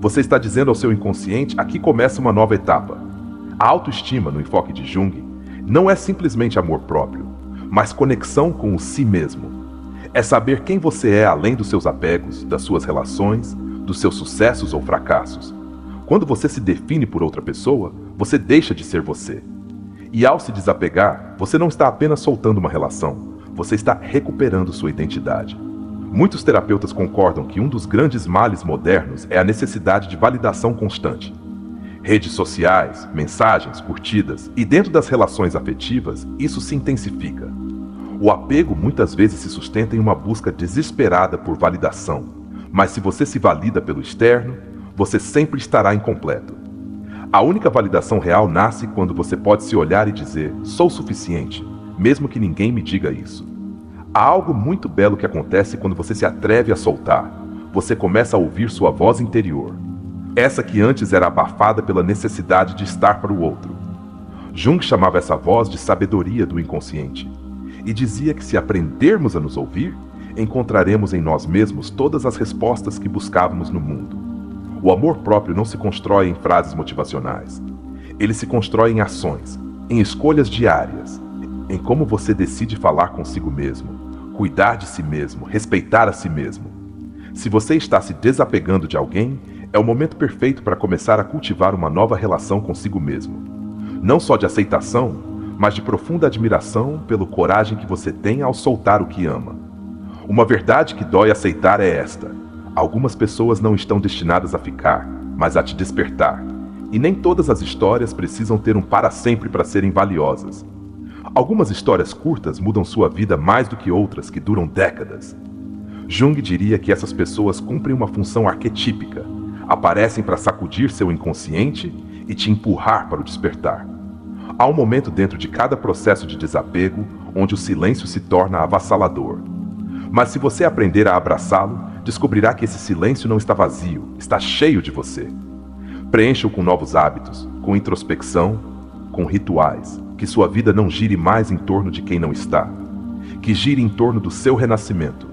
Você está dizendo ao seu inconsciente: aqui começa uma nova etapa. A autoestima, no enfoque de Jung, não é simplesmente amor próprio, mas conexão com o si mesmo. É saber quem você é além dos seus apegos, das suas relações, dos seus sucessos ou fracassos. Quando você se define por outra pessoa, você deixa de ser você. E ao se desapegar, você não está apenas soltando uma relação, você está recuperando sua identidade. Muitos terapeutas concordam que um dos grandes males modernos é a necessidade de validação constante. Redes sociais, mensagens, curtidas, e dentro das relações afetivas, isso se intensifica. O apego muitas vezes se sustenta em uma busca desesperada por validação, mas se você se valida pelo externo, você sempre estará incompleto. A única validação real nasce quando você pode se olhar e dizer: sou suficiente, mesmo que ninguém me diga isso. Há algo muito belo que acontece quando você se atreve a soltar. Você começa a ouvir sua voz interior. Essa que antes era abafada pela necessidade de estar para o outro. Jung chamava essa voz de sabedoria do inconsciente. E dizia que se aprendermos a nos ouvir, encontraremos em nós mesmos todas as respostas que buscávamos no mundo. O amor próprio não se constrói em frases motivacionais. Ele se constrói em ações, em escolhas diárias, em como você decide falar consigo mesmo, cuidar de si mesmo, respeitar a si mesmo. Se você está se desapegando de alguém, é o momento perfeito para começar a cultivar uma nova relação consigo mesmo. Não só de aceitação, mas de profunda admiração pela coragem que você tem ao soltar o que ama. Uma verdade que dói aceitar é esta: algumas pessoas não estão destinadas a ficar, mas a te despertar. E nem todas as histórias precisam ter um para sempre para serem valiosas. Algumas histórias curtas mudam sua vida mais do que outras que duram décadas. Jung diria que essas pessoas cumprem uma função arquetípica, aparecem para sacudir seu inconsciente e te empurrar para o despertar. Há um momento dentro de cada processo de desapego onde o silêncio se torna avassalador. Mas se você aprender a abraçá-lo, descobrirá que esse silêncio não está vazio, está cheio de você. Preencha-o com novos hábitos, com introspecção, com rituais, que sua vida não gire mais em torno de quem não está, que gire em torno do seu renascimento.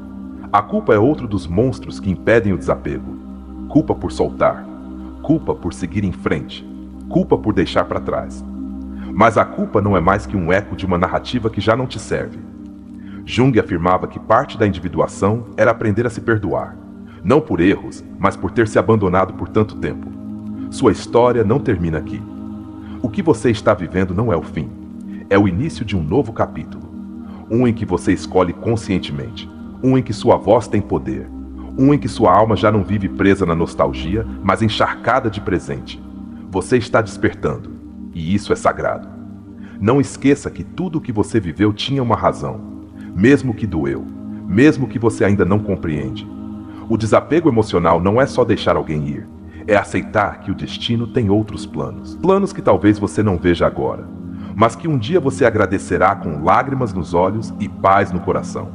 A culpa é outro dos monstros que impedem o desapego. Culpa por soltar, culpa por seguir em frente, culpa por deixar para trás. Mas a culpa não é mais que um eco de uma narrativa que já não te serve. Jung afirmava que parte da individuação era aprender a se perdoar, não por erros, mas por ter se abandonado por tanto tempo. Sua história não termina aqui. O que você está vivendo não é o fim, é o início de um novo capítulo. Um em que você escolhe conscientemente. Um em que sua voz tem poder. Um em que sua alma já não vive presa na nostalgia, mas encharcada de presente. Você está despertando, e isso é sagrado. Não esqueça que tudo o que você viveu tinha uma razão, mesmo que doeu, mesmo que você ainda não compreende. O desapego emocional não é só deixar alguém ir, é aceitar que o destino tem outros planos. Planos que talvez você não veja agora, mas que um dia você agradecerá com lágrimas nos olhos e paz no coração.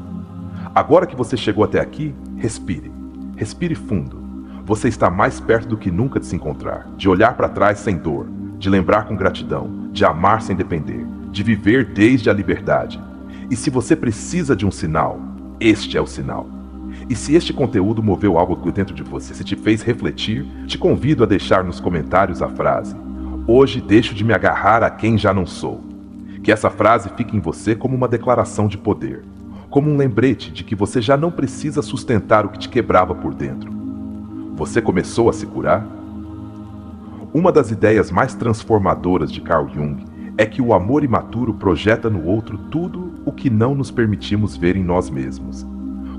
Agora que você chegou até aqui, respire. Respire fundo. Você está mais perto do que nunca de se encontrar, de olhar para trás sem dor, de lembrar com gratidão, de amar sem depender, de viver desde a liberdade. E se você precisa de um sinal, este é o sinal. E se este conteúdo moveu algo dentro de você, se te fez refletir, te convido a deixar nos comentários a frase: hoje deixo de me agarrar a quem já não sou. Que essa frase fique em você como uma declaração de poder, como um lembrete de que você já não precisa sustentar o que te quebrava por dentro. Você começou a se curar? Uma das ideias mais transformadoras de Carl Jung é que o amor imaturo projeta no outro tudo o que não nos permitimos ver em nós mesmos.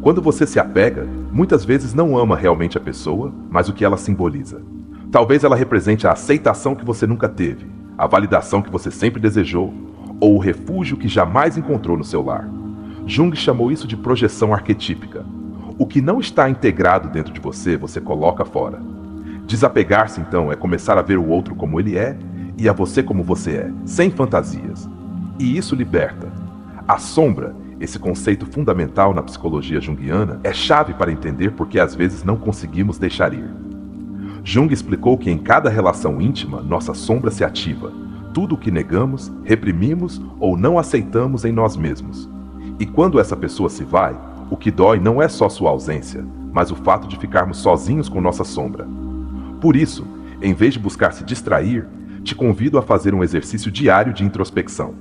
Quando você se apega, muitas vezes não ama realmente a pessoa, mas o que ela simboliza. Talvez ela represente a aceitação que você nunca teve, a validação que você sempre desejou, ou o refúgio que jamais encontrou no seu lar. Jung chamou isso de projeção arquetípica. O que não está integrado dentro de você, você coloca fora. Desapegar-se, então, é começar a ver o outro como ele é e a você como você é, sem fantasias. E isso liberta. A sombra, esse conceito fundamental na psicologia junguiana, é chave para entender por que às vezes não conseguimos deixar ir. Jung explicou que em cada relação íntima, nossa sombra se ativa. Tudo o que negamos, reprimimos ou não aceitamos em nós mesmos. E quando essa pessoa se vai, o que dói não é só sua ausência, mas o fato de ficarmos sozinhos com nossa sombra. Por isso, em vez de buscar se distrair, te convido a fazer um exercício diário de introspecção.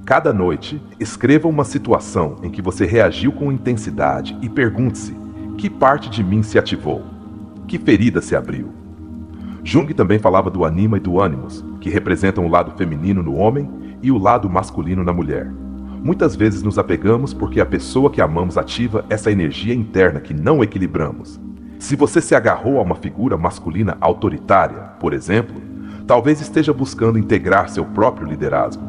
Cada noite, escreva uma situação em que você reagiu com intensidade e pergunte-se: que parte de mim se ativou? Que ferida se abriu? Jung também falava do anima e do ânimos, que representam o lado feminino no homem e o lado masculino na mulher. Muitas vezes nos apegamos porque a pessoa que amamos ativa essa energia interna que não equilibramos. Se você se agarrou a uma figura masculina autoritária, por exemplo, talvez esteja buscando integrar seu próprio liderazgo.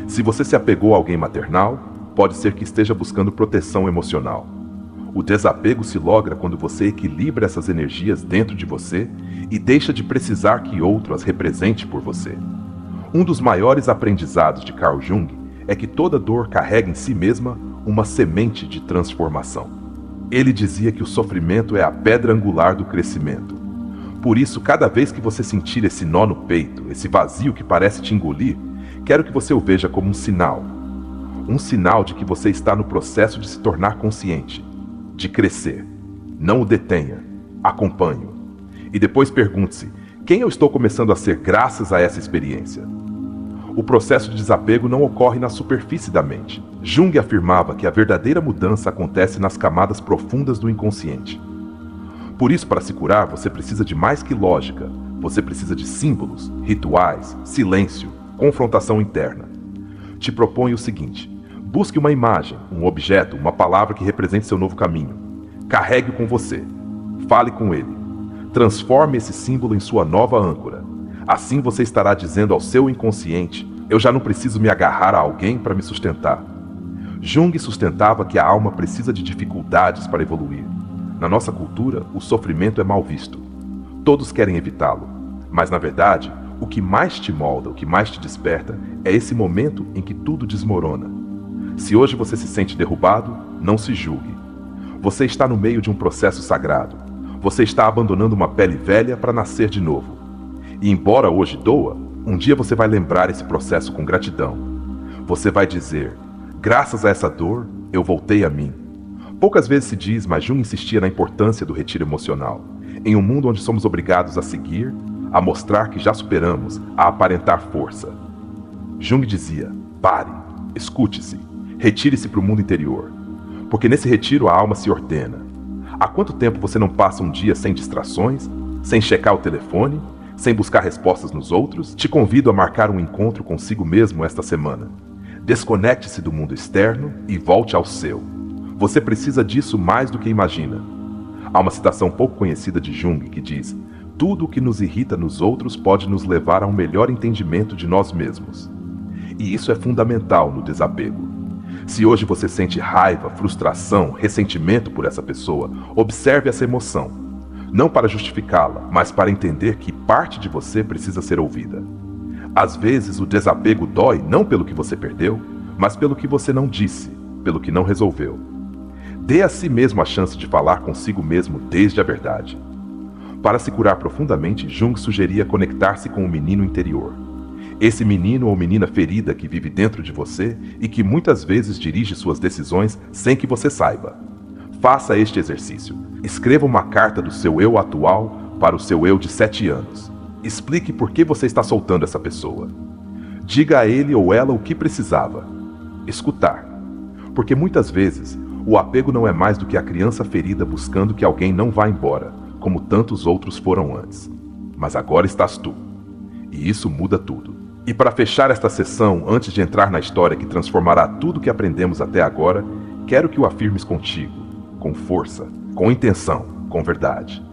Se você se apegou a alguém maternal, pode ser que esteja buscando proteção emocional. O desapego se logra quando você equilibra essas energias dentro de você e deixa de precisar que outro as represente por você. Um dos maiores aprendizados de Carl Jung é que toda dor carrega em si mesma uma semente de transformação. Ele dizia que o sofrimento é a pedra angular do crescimento. Por isso, cada vez que você sentir esse nó no peito, esse vazio que parece te engolir, quero que você o veja como um sinal. Um sinal de que você está no processo de se tornar consciente, de crescer. Não o detenha, acompanhe-o. E depois pergunte-se: quem eu estou começando a ser graças a essa experiência? O processo de desapego não ocorre na superfície da mente. Jung afirmava que a verdadeira mudança acontece nas camadas profundas do inconsciente. Por isso, para se curar, você precisa de mais que lógica. Você precisa de símbolos, rituais, silêncio, confrontação interna. Te proponho o seguinte: busque uma imagem, um objeto, uma palavra que represente seu novo caminho. Carregue-o com você. Fale com ele. Transforme esse símbolo em sua nova âncora. Assim você estará dizendo ao seu inconsciente: eu já não preciso me agarrar a alguém para me sustentar. Jung sustentava que a alma precisa de dificuldades para evoluir. Na nossa cultura, o sofrimento é mal visto. Todos querem evitá-lo. Mas, na verdade, o que mais te molda, o que mais te desperta, é esse momento em que tudo desmorona. Se hoje você se sente derrubado, não se julgue. Você está no meio de um processo sagrado. Você está abandonando uma pele velha para nascer de novo. E embora hoje doa, um dia você vai lembrar esse processo com gratidão. Você vai dizer: graças a essa dor, eu voltei a mim. Poucas vezes se diz, mas Jung insistia na importância do retiro emocional. Em um mundo onde somos obrigados a seguir, a mostrar que já superamos, a aparentar força. Jung dizia: pare, escute-se, retire-se para o mundo interior. Porque nesse retiro a alma se ordena. Há quanto tempo você não passa um dia sem distrações, sem checar o telefone, sem buscar respostas nos outros? Te convido a marcar um encontro consigo mesmo esta semana. Desconecte-se do mundo externo e volte ao seu. Você precisa disso mais do que imagina. Há uma citação pouco conhecida de Jung que diz: tudo o que nos irrita nos outros pode nos levar a um melhor entendimento de nós mesmos. E isso é fundamental no desapego. Se hoje você sente raiva, frustração, ressentimento por essa pessoa, observe essa emoção. Não para justificá-la, mas para entender que parte de você precisa ser ouvida. Às vezes o desapego dói não pelo que você perdeu, mas pelo que você não disse, pelo que não resolveu. Dê a si mesmo a chance de falar consigo mesmo desde a verdade. Para se curar profundamente, Jung sugeria conectar-se com o menino interior. Esse menino ou menina ferida que vive dentro de você e que muitas vezes dirige suas decisões sem que você saiba. Faça este exercício. Escreva uma carta do seu eu atual para o seu eu de 7 anos. Explique por que você está soltando essa pessoa. Diga a ele ou ela o que precisava. Escutar. Porque muitas vezes, o apego não é mais do que a criança ferida buscando que alguém não vá embora, como tantos outros foram antes. Mas agora estás tu. E isso muda tudo. E para fechar esta sessão, antes de entrar na história que transformará tudo que aprendemos até agora, quero que o afirmes contigo, com força, com intenção, com verdade.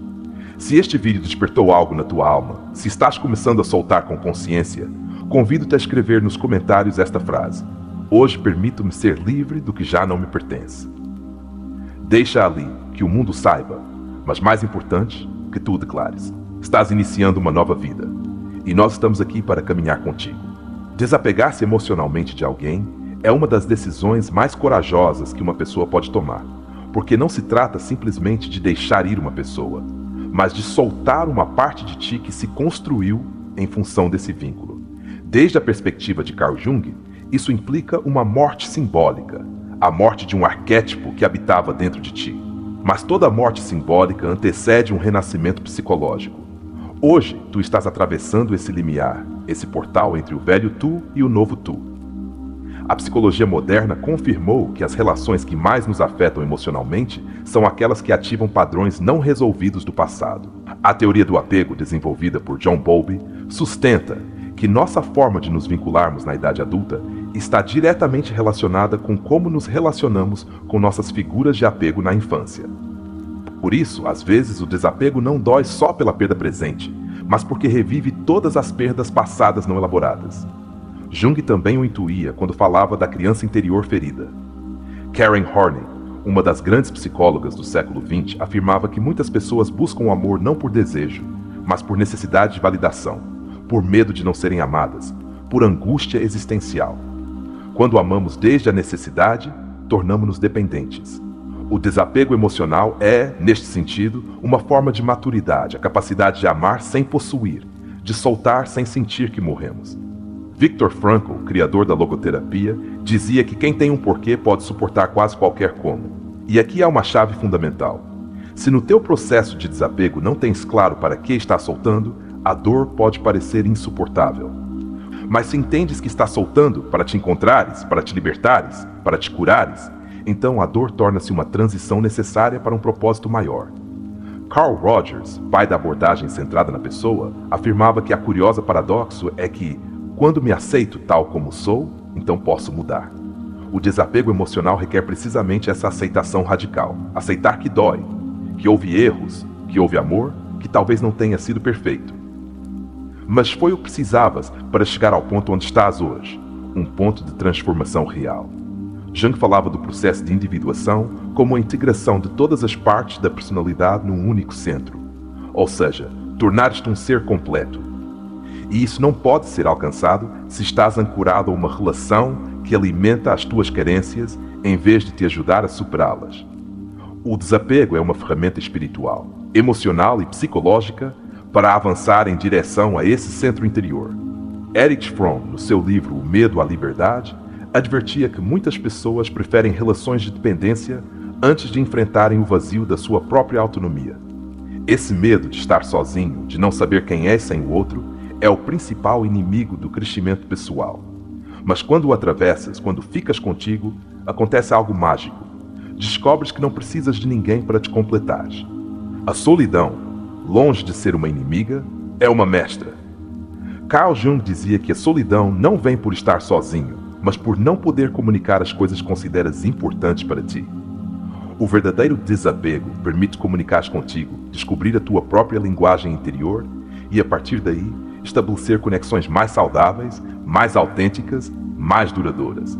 Se este vídeo despertou algo na tua alma, se estás começando a soltar com consciência, convido-te a escrever nos comentários esta frase: hoje permito-me ser livre do que já não me pertence. Deixa ali, que o mundo saiba, mas mais importante, que tu o declares. Estás iniciando uma nova vida. E nós estamos aqui para caminhar contigo. Desapegar-se emocionalmente de alguém é uma das decisões mais corajosas que uma pessoa pode tomar, porque não se trata simplesmente de deixar ir uma pessoa, mas de soltar uma parte de ti que se construiu em função desse vínculo. Desde a perspectiva de Carl Jung, isso implica uma morte simbólica, a morte de um arquétipo que habitava dentro de ti. Mas toda morte simbólica antecede um renascimento psicológico. Hoje, tu estás atravessando esse limiar, esse portal entre o velho tu e o novo tu. A psicologia moderna confirmou que as relações que mais nos afetam emocionalmente são aquelas que ativam padrões não resolvidos do passado. A teoria do apego, desenvolvida por John Bowlby, sustenta que nossa forma de nos vincularmos na idade adulta está diretamente relacionada com como nos relacionamos com nossas figuras de apego na infância. Por isso, às vezes, o desapego não dói só pela perda presente, mas porque revive todas as perdas passadas não elaboradas. Jung também o intuía quando falava da criança interior ferida. Karen Horney, uma das grandes psicólogas do século XX, afirmava que muitas pessoas buscam o amor não por desejo, mas por necessidade de validação, por medo de não serem amadas, por angústia existencial. Quando amamos desde a necessidade, tornamos-nos dependentes. O desapego emocional é, neste sentido, uma forma de maturidade, a capacidade de amar sem possuir, de soltar sem sentir que morremos. Viktor Frankl, criador da logoterapia, dizia que quem tem um porquê pode suportar quase qualquer como. E aqui há uma chave fundamental. Se no teu processo de desapego não tens claro para que estás soltando, a dor pode parecer insuportável. Mas se entendes que estás soltando para te encontrares, para te libertares, para te curares, então a dor torna-se uma transição necessária para um propósito maior. Carl Rogers, pai da abordagem centrada na pessoa, afirmava que a curiosa paradoxo é que, quando me aceito tal como sou, então posso mudar. O desapego emocional requer precisamente essa aceitação radical. Aceitar que dói, que houve erros, que houve amor, que talvez não tenha sido perfeito. Mas foi o que precisavas para chegar ao ponto onde estás hoje, um ponto de transformação real. Jung falava do processo de individuação como a integração de todas as partes da personalidade num único centro, ou seja, tornar-te um ser completo. E isso não pode ser alcançado se estás ancorado a uma relação que alimenta as tuas carências em vez de te ajudar a superá-las. O desapego é uma ferramenta espiritual, emocional e psicológica para avançar em direção a esse centro interior. Erich Fromm, no seu livro O Medo à Liberdade, advertia que muitas pessoas preferem relações de dependência antes de enfrentarem o vazio da sua própria autonomia. Esse medo de estar sozinho, de não saber quem é sem o outro, é o principal inimigo do crescimento pessoal. Mas quando o atravessas, quando ficas contigo, acontece algo mágico. Descobres que não precisas de ninguém para te completar. A solidão, longe de ser uma inimiga, é uma mestra. Carl Jung dizia que a solidão não vem por estar sozinho, mas por não poder comunicar as coisas que consideras importantes para ti. O verdadeiro desapego permite comunicar contigo, descobrir a tua própria linguagem interior e, a partir daí, estabelecer conexões mais saudáveis, mais autênticas, mais duradouras.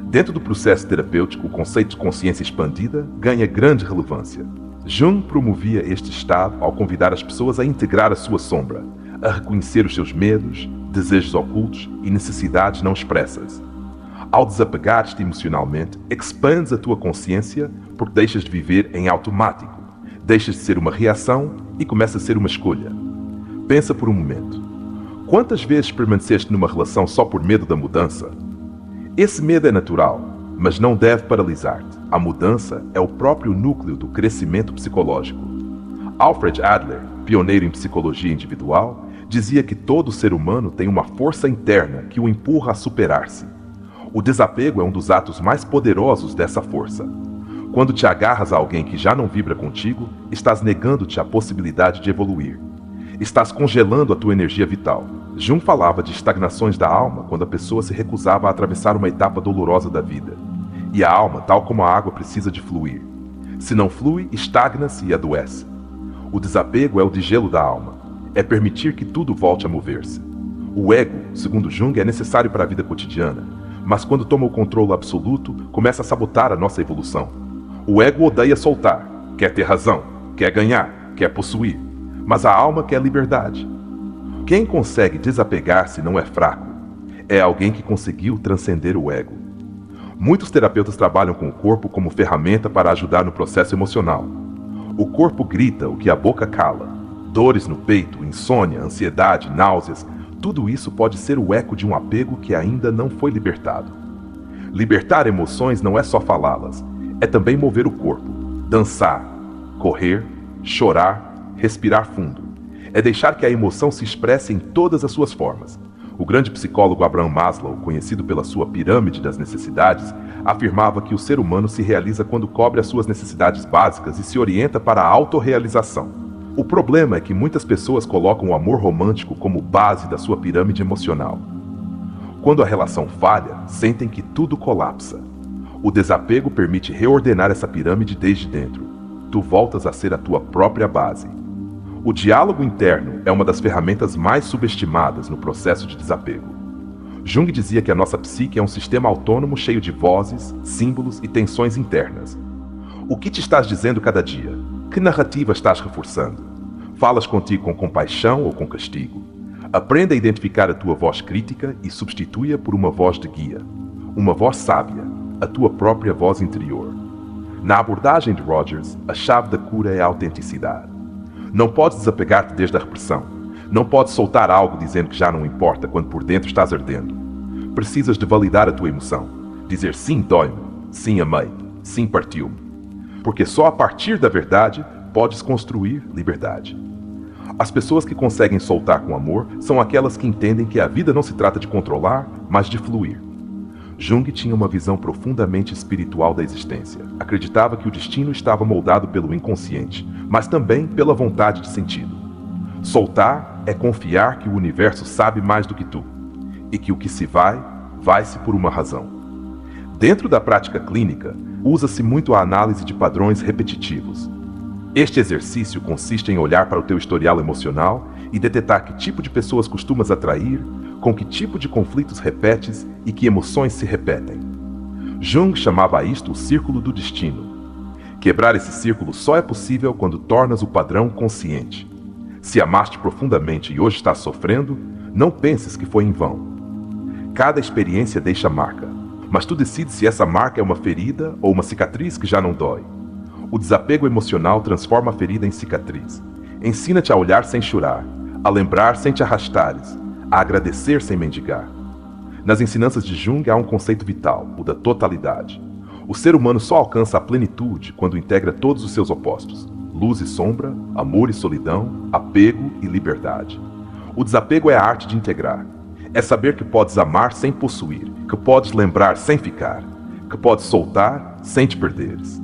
Dentro do processo terapêutico, o conceito de consciência expandida ganha grande relevância. Jung promovia este estado ao convidar as pessoas a integrar a sua sombra, a reconhecer os seus medos, desejos ocultos e necessidades não expressas. Ao desapegar-te emocionalmente, expandes a tua consciência porque deixas de viver em automático, deixas de ser uma reação e começa a ser uma escolha. Pensa por um momento. Quantas vezes permaneceste numa relação só por medo da mudança? Esse medo é natural, mas não deve paralisar-te. A mudança é o próprio núcleo do crescimento psicológico. Alfred Adler, pioneiro em psicologia individual, dizia que todo ser humano tem uma força interna que o empurra a superar-se. O desapego é um dos atos mais poderosos dessa força. Quando te agarras a alguém que já não vibra contigo, estás negando-te a possibilidade de evoluir. Estás congelando a tua energia vital. Jung falava de estagnações da alma quando a pessoa se recusava a atravessar uma etapa dolorosa da vida. E a alma, tal como a água, precisa de fluir. Se não flui, estagna-se e adoece. O desapego é o degelo da alma. É permitir que tudo volte a mover-se. O ego, segundo Jung, é necessário para a vida cotidiana, mas quando toma o controle absoluto, começa a sabotar a nossa evolução. O ego odeia soltar, quer ter razão, quer ganhar, quer possuir, mas a alma quer liberdade. Quem consegue desapegar-se não é fraco, é alguém que conseguiu transcender o ego. Muitos terapeutas trabalham com o corpo como ferramenta para ajudar no processo emocional. O corpo grita o que a boca cala. Dores no peito, insônia, ansiedade, náuseas, tudo isso pode ser o eco de um apego que ainda não foi libertado. Libertar emoções não é só falá-las, é também mover o corpo, dançar, correr, chorar, respirar fundo. É deixar que a emoção se expresse em todas as suas formas. O grande psicólogo Abraham Maslow, conhecido pela sua pirâmide das necessidades, afirmava que o ser humano se realiza quando cobre as suas necessidades básicas e se orienta para a autorrealização. O problema é que muitas pessoas colocam o amor romântico como base da sua pirâmide emocional. Quando a relação falha, sentem que tudo colapsa. O desapego permite reordenar essa pirâmide desde dentro. Tu voltas a ser a tua própria base. O diálogo interno é uma das ferramentas mais subestimadas no processo de desapego. Jung dizia que a nossa psique é um sistema autônomo cheio de vozes, símbolos e tensões internas. O que te estás dizendo cada dia? Que narrativa estás reforçando? Falas contigo com compaixão ou com castigo? Aprenda a identificar a tua voz crítica e substitui-a por uma voz de guia. Uma voz sábia, a tua própria voz interior. Na abordagem de Rogers, a chave da cura é a autenticidade. Não podes desapegar-te desde a repressão. Não podes soltar algo dizendo que já não importa quando por dentro estás ardendo. Precisas de validar a tua emoção. Dizer sim dói-me, sim amei, sim partiu-me. Porque só a partir da verdade podes construir liberdade. As pessoas que conseguem soltar com amor são aquelas que entendem que a vida não se trata de controlar, mas de fluir. Jung tinha uma visão profundamente espiritual da existência. Acreditava que o destino estava moldado pelo inconsciente, mas também pela vontade de sentido. Soltar é confiar que o universo sabe mais do que tu, e que o que se vai, vai-se por uma razão. Dentro da prática clínica, usa-se muito a análise de padrões repetitivos. Este exercício consiste em olhar para o teu historial emocional e detectar que tipo de pessoas costumas atrair, com que tipo de conflitos repetes e que emoções se repetem. Jung chamava a isto o círculo do destino. Quebrar esse círculo só é possível quando tornas o padrão consciente. Se amaste profundamente e hoje estás sofrendo, não penses que foi em vão. Cada experiência deixa marca, mas tu decides se essa marca é uma ferida ou uma cicatriz que já não dói. O desapego emocional transforma a ferida em cicatriz. Ensina-te a olhar sem chorar, a lembrar sem te arrastares, a agradecer sem mendigar. Nas ensinanças de Jung há um conceito vital, o da totalidade. O ser humano só alcança a plenitude quando integra todos os seus opostos: luz e sombra, amor e solidão, apego e liberdade. O desapego é a arte de integrar. É saber que podes amar sem possuir, que podes lembrar sem ficar, que podes soltar sem te perderes.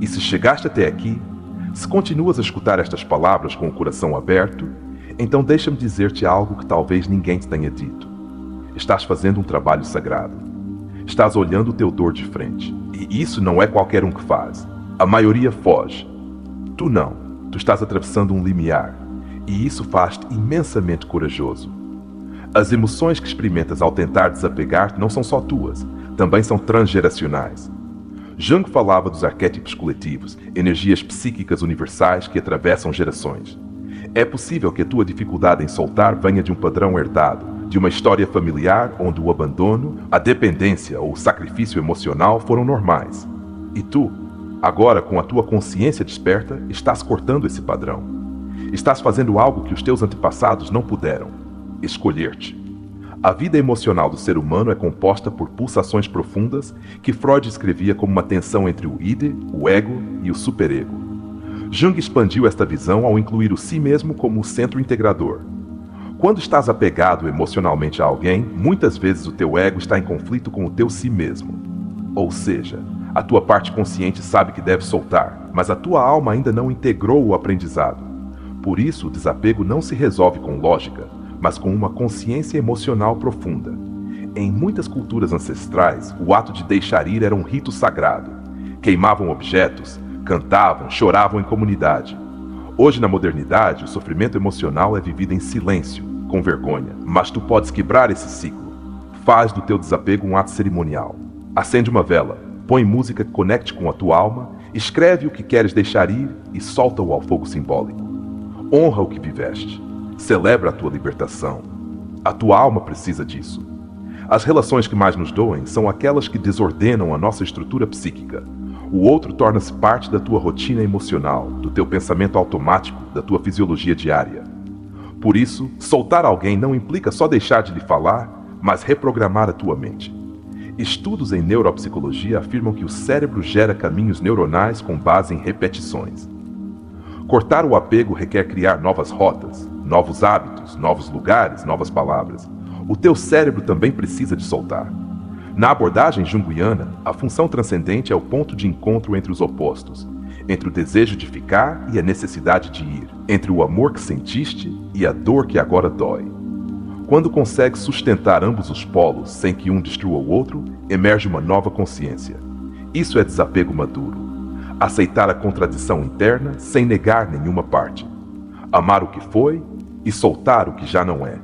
E se chegaste até aqui, se continuas a escutar estas palavras com o coração aberto, então deixa-me dizer-te algo que talvez ninguém te tenha dito. Estás fazendo um trabalho sagrado. Estás olhando o teu dor de frente. E isso não é qualquer um que faz. A maioria foge. Tu não. Tu estás atravessando um limiar. E isso faz-te imensamente corajoso. As emoções que experimentas ao tentar desapegar-te não são só tuas, também são transgeracionais. Jung falava dos arquétipos coletivos, energias psíquicas universais que atravessam gerações. É possível que a tua dificuldade em soltar venha de um padrão herdado, de uma história familiar onde o abandono, a dependência ou o sacrifício emocional foram normais. E tu, agora com a tua consciência desperta, estás cortando esse padrão. Estás fazendo algo que os teus antepassados não puderam: escolher-te. A vida emocional do ser humano é composta por pulsações profundas que Freud escrevia como uma tensão entre o id, o ego e o superego. Jung expandiu esta visão ao incluir o si mesmo como o centro integrador. Quando estás apegado emocionalmente a alguém, muitas vezes o teu ego está em conflito com o teu si mesmo. Ou seja, a tua parte consciente sabe que deve soltar, mas a tua alma ainda não integrou o aprendizado. Por isso, o desapego não se resolve com lógica, mas com uma consciência emocional profunda. Em muitas culturas ancestrais, o ato de deixar ir era um rito sagrado. Queimavam objetos, cantavam, choravam em comunidade. Hoje, na modernidade, o sofrimento emocional é vivido em silêncio, com vergonha. Mas tu podes quebrar esse ciclo. Faz do teu desapego um ato cerimonial. Acende uma vela, põe música que conecte com a tua alma, escreve o que queres deixar ir e solta-o ao fogo simbólico. Honra o que viveste. Celebra a tua libertação. A tua alma precisa disso. As relações que mais nos doem são aquelas que desordenam a nossa estrutura psíquica. O outro torna-se parte da tua rotina emocional, do teu pensamento automático, da tua fisiologia diária. Por isso, soltar alguém não implica só deixar de lhe falar, mas reprogramar a tua mente. Estudos em neuropsicologia afirmam que o cérebro gera caminhos neuronais com base em repetições. Cortar o apego requer criar novas rotas, novos hábitos, novos lugares, novas palavras. O teu cérebro também precisa de soltar. Na abordagem junguiana, a função transcendente é o ponto de encontro entre os opostos, entre o desejo de ficar e a necessidade de ir, entre o amor que sentiste e a dor que agora dói. Quando consegues sustentar ambos os polos sem que um destrua o outro, emerge uma nova consciência. Isso é desapego maduro. Aceitar a contradição interna sem negar nenhuma parte. Amar o que foi e soltar o que já não é.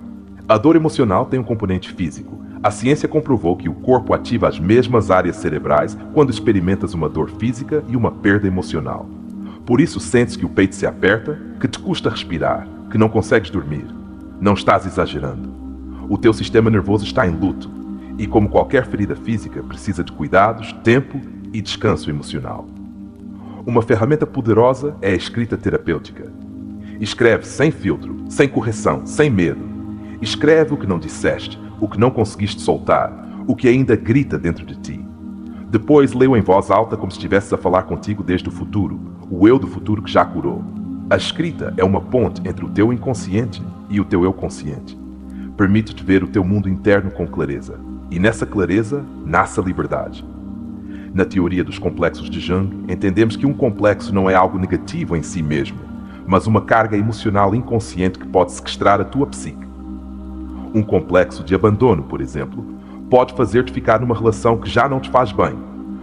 A dor emocional tem um componente físico. A ciência comprovou que o corpo ativa as mesmas áreas cerebrais quando experimentas uma dor física e uma perda emocional. Por isso sentes que o peito se aperta, que te custa respirar, que não consegues dormir. Não estás exagerando. O teu sistema nervoso está em luto e, como qualquer ferida física, precisa de cuidados, tempo e descanso emocional. Uma ferramenta poderosa é a escrita terapêutica. Escreve sem filtro, sem correção, sem medo. Escreve o que não disseste, o que não conseguiste soltar, o que ainda grita dentro de ti. Depois lê-o em voz alta como se estivesses a falar contigo desde o futuro, o eu do futuro que já curou. A escrita é uma ponte entre o teu inconsciente e o teu eu consciente. Permite-te ver o teu mundo interno com clareza, e nessa clareza nasce a liberdade. Na teoria dos complexos de Jung, entendemos que um complexo não é algo negativo em si mesmo, mas uma carga emocional inconsciente que pode sequestrar a tua psique. Um complexo de abandono, por exemplo, pode fazer-te ficar numa relação que já não te faz bem,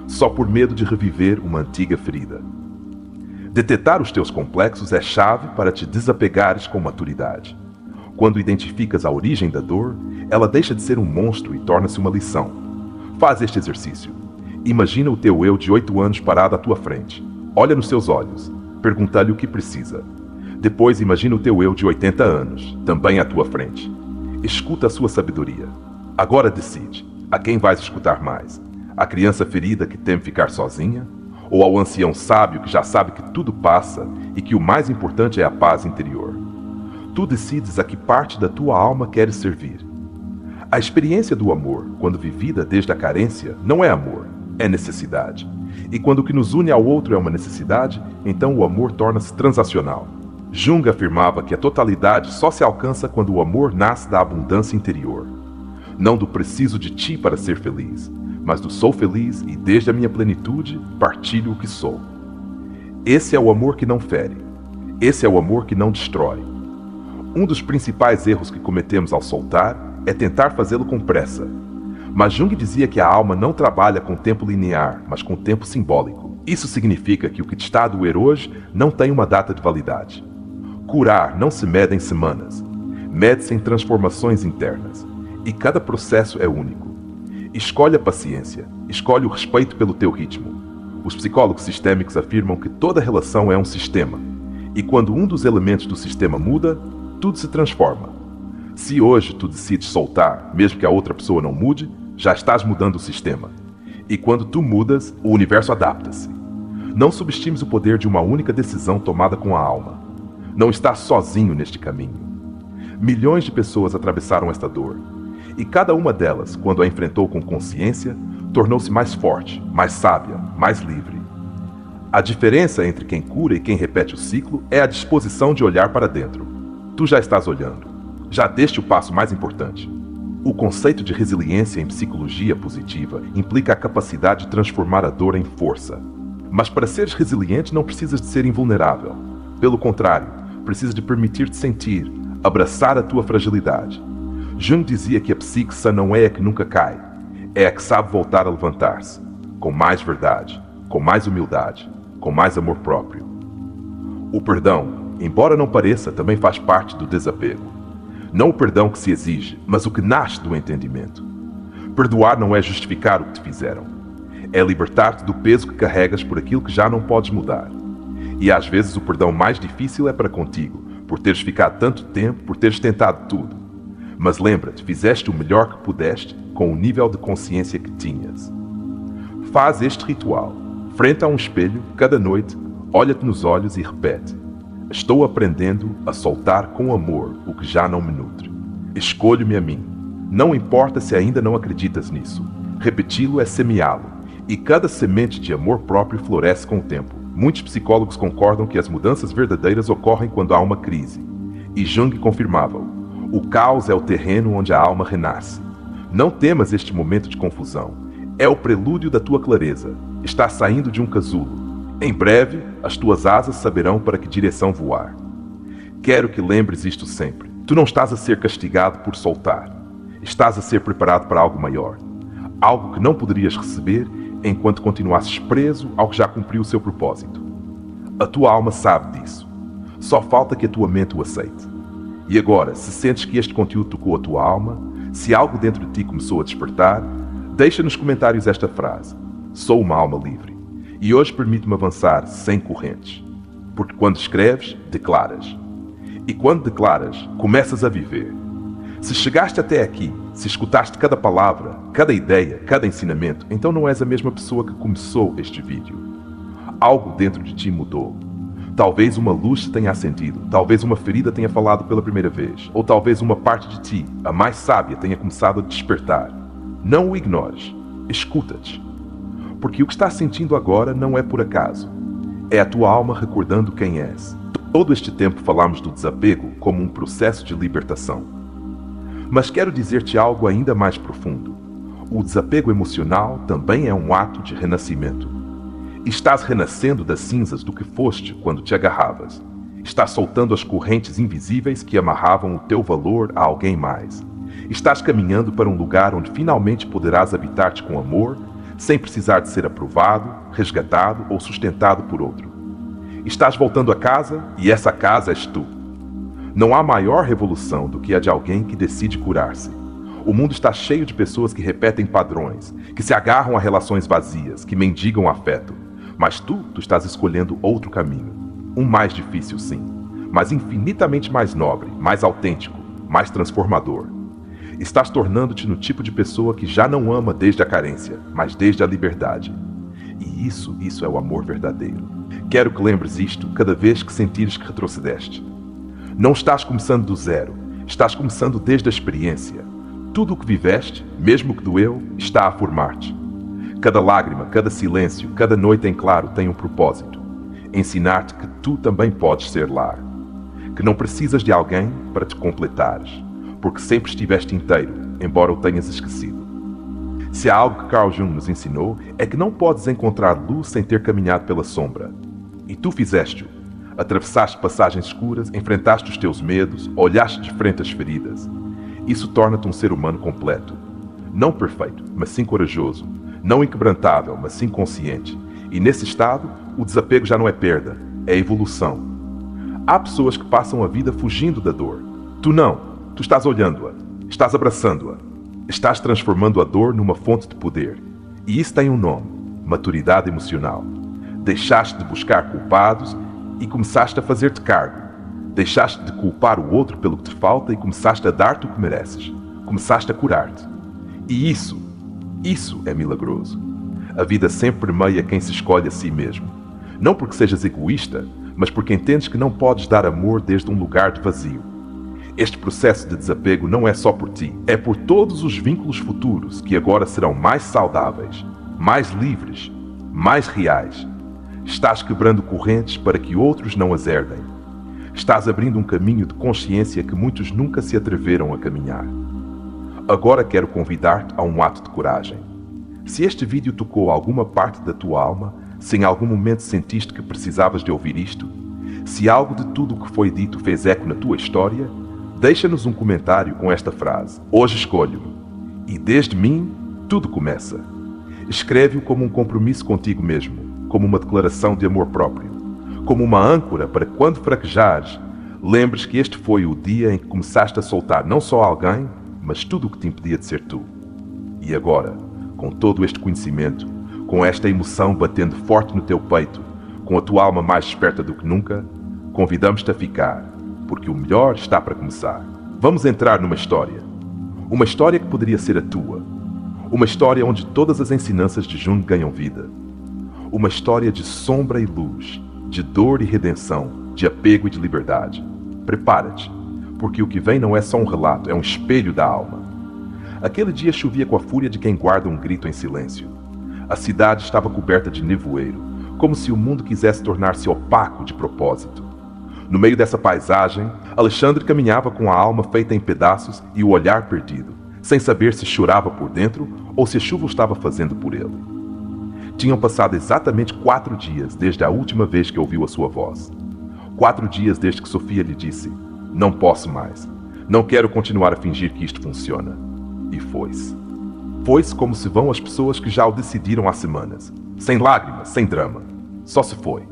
só por medo de reviver uma antiga ferida. Detetar os teus complexos é chave para te desapegares com maturidade. Quando identificas a origem da dor, ela deixa de ser um monstro e torna-se uma lição. Faz este exercício. Imagina o teu eu de 8 anos parado à tua frente. Olha nos seus olhos. Pergunta-lhe o que precisa. Depois imagina o teu eu de 80 anos, também à tua frente. Escuta a sua sabedoria. Agora decide. A quem vais escutar mais? A criança ferida que teme ficar sozinha? Ou ao ancião sábio que já sabe que tudo passa e que o mais importante é a paz interior? Tu decides a que parte da tua alma queres servir. A experiência do amor, quando vivida desde a carência, não é amor, é necessidade. E quando o que nos une ao outro é uma necessidade, então o amor torna-se transacional. Jung afirmava que a totalidade só se alcança quando o amor nasce da abundância interior. Não do preciso de ti para ser feliz, mas do sou feliz e desde a minha plenitude partilho o que sou. Esse é o amor que não fere. Esse é o amor que não destrói. Um dos principais erros que cometemos ao soltar é tentar fazê-lo com pressa. Mas Jung dizia que a alma não trabalha com tempo linear, mas com tempo simbólico. Isso significa que o que te está a doer hoje não tem uma data de validade. Curar não se mede em semanas, mede-se em transformações internas. E cada processo é único. Escolhe a paciência, escolhe o respeito pelo teu ritmo. Os psicólogos sistêmicos afirmam que toda relação é um sistema. E quando um dos elementos do sistema muda, tudo se transforma. Se hoje tu decides soltar, mesmo que a outra pessoa não mude, já estás mudando o sistema. E quando tu mudas, o universo adapta-se. Não subestimes o poder de uma única decisão tomada com a alma. Não estás sozinho neste caminho. Milhões de pessoas atravessaram esta dor. E cada uma delas, quando a enfrentou com consciência, tornou-se mais forte, mais sábia, mais livre. A diferença entre quem cura e quem repete o ciclo é a disposição de olhar para dentro. Tu já estás olhando. Já deste o passo mais importante. O conceito de resiliência em psicologia positiva implica a capacidade de transformar a dor em força. Mas para seres resiliente não precisas de ser invulnerável. Pelo contrário, precisas de permitir-te sentir, abraçar a tua fragilidade. Jung dizia que a psique sã não é a que nunca cai, é a que sabe voltar a levantar-se, com mais verdade, com mais humildade, com mais amor próprio. O perdão, embora não pareça, também faz parte do desapego. Não o perdão que se exige, mas o que nasce do entendimento. Perdoar não é justificar o que te fizeram. É libertar-te do peso que carregas por aquilo que já não podes mudar. E às vezes o perdão mais difícil é para contigo, por teres ficado tanto tempo, por teres tentado tudo. Mas lembra-te, fizeste o melhor que pudeste com o nível de consciência que tinhas. Faz este ritual. Frente a um espelho, cada noite, olha-te nos olhos e repete: estou aprendendo a soltar com amor o que já não me nutre. Escolho-me a mim. Não importa se ainda não acreditas nisso. Repeti-lo é semeá-lo. E cada semente de amor próprio floresce com o tempo. Muitos psicólogos concordam que as mudanças verdadeiras ocorrem quando há uma crise. E Jung confirmava-o. O caos é o terreno onde a alma renasce. Não temas este momento de confusão. É o prelúdio da tua clareza. Estás saindo de um casulo. Em breve, as tuas asas saberão para que direção voar. Quero que lembres isto sempre. Tu não estás a ser castigado por soltar. Estás a ser preparado para algo maior. Algo que não poderias receber enquanto continuasses preso ao que já cumpriu o seu propósito. A tua alma sabe disso. Só falta que a tua mente o aceite. E agora, se sentes que este conteúdo tocou a tua alma, se algo dentro de ti começou a despertar, deixa nos comentários esta frase: sou uma alma livre. E hoje permite-me avançar sem correntes. Porque quando escreves, declaras. E quando declaras, começas a viver. Se chegaste até aqui, se escutaste cada palavra, cada ideia, cada ensinamento, então não és a mesma pessoa que começou este vídeo. Algo dentro de ti mudou. Talvez uma luz te tenha acendido, talvez uma ferida tenha falado pela primeira vez, ou talvez uma parte de ti, a mais sábia, tenha começado a despertar. Não o ignores, escuta-te. Porque o que estás sentindo agora não é por acaso. É a tua alma recordando quem és. Todo este tempo falamos do desapego como um processo de libertação. Mas quero dizer-te algo ainda mais profundo. O desapego emocional também é um ato de renascimento. Estás renascendo das cinzas do que foste quando te agarravas. Estás soltando as correntes invisíveis que amarravam o teu valor a alguém mais. Estás caminhando para um lugar onde finalmente poderás habitar-te com amor, sem precisar de ser aprovado, resgatado ou sustentado por outro. Estás voltando a casa e essa casa és tu. Não há maior revolução do que a de alguém que decide curar-se. O mundo está cheio de pessoas que repetem padrões, que se agarram a relações vazias, que mendigam afeto. Mas tu estás escolhendo outro caminho. Um mais difícil, sim, mas infinitamente mais nobre, mais autêntico, mais transformador. Estás tornando-te no tipo de pessoa que já não ama desde a carência, mas desde a liberdade. E isso é o amor verdadeiro. Quero que lembres isto cada vez que sentires que retrocedeste. Não estás começando do zero, estás começando desde a experiência. Tudo o que viveste, mesmo que doeu, está a formar-te. Cada lágrima, cada silêncio, cada noite em claro tem um propósito. Ensinar-te que tu também podes ser lar. Que não precisas de alguém para te completares, porque sempre estiveste inteiro, embora o tenhas esquecido. Se há algo que Carl Jung nos ensinou, é que não podes encontrar luz sem ter caminhado pela sombra. E tu fizeste-o. Atravessaste passagens escuras, enfrentaste os teus medos, olhaste de frente as feridas. Isso torna-te um ser humano completo. Não perfeito, mas sim corajoso. Não inquebrantável, mas sim consciente. E nesse estado, o desapego já não é perda, é evolução. Há pessoas que passam a vida fugindo da dor. Tu não. Tu estás olhando-a. Estás abraçando-a. Estás transformando a dor numa fonte de poder. E isso tem um nome: maturidade emocional. Deixaste de buscar culpados e começaste a fazer-te cargo. Deixaste de culpar o outro pelo que te falta e começaste a dar-te o que mereces. Começaste a curar-te. E isso é milagroso. A vida sempre permeia quem se escolhe a si mesmo. Não porque sejas egoísta, mas porque entendes que não podes dar amor desde um lugar de vazio. Este processo de desapego não é só por ti, é por todos os vínculos futuros que agora serão mais saudáveis, mais livres, mais reais. Estás quebrando correntes para que outros não as herdem. Estás abrindo um caminho de consciência que muitos nunca se atreveram a caminhar. Agora quero convidar-te a um ato de coragem. Se este vídeo tocou alguma parte da tua alma, se em algum momento sentiste que precisavas de ouvir isto, se algo de tudo o que foi dito fez eco na tua história, deixa-nos um comentário com esta frase: hoje escolho-me, e desde mim tudo começa. Escreve-o como um compromisso contigo mesmo, como uma declaração de amor próprio, como uma âncora para que, quando fraquejares, lembres que este foi o dia em que começaste a soltar não só alguém, mas tudo o que te impedia de ser tu. E agora, com todo este conhecimento, com esta emoção batendo forte no teu peito, com a tua alma mais esperta do que nunca, convidamos-te a ficar, porque o melhor está para começar. Vamos entrar numa história. Uma história que poderia ser a tua. Uma história onde todas as ensinanças de Jung ganham vida. Uma história de sombra e luz, de dor e redenção, de apego e de liberdade. Prepara-te, porque o que vem não é só um relato, é um espelho da alma. Aquele dia chovia com a fúria de quem guarda um grito em silêncio. A cidade estava coberta de nevoeiro, como se o mundo quisesse tornar-se opaco de propósito. No meio dessa paisagem, Alexandre caminhava com a alma feita em pedaços e o olhar perdido, sem saber se chorava por dentro ou se a chuva o estava fazendo por ele. Tinham passado exatamente 4 dias desde a última vez que ouviu a sua voz. 4 dias desde que Sofia lhe disse: não posso mais. Não quero continuar a fingir que isto funciona. E foi-se. Foi-se como se vão as pessoas que já o decidiram há semanas. Sem lágrimas, sem drama. Só se foi.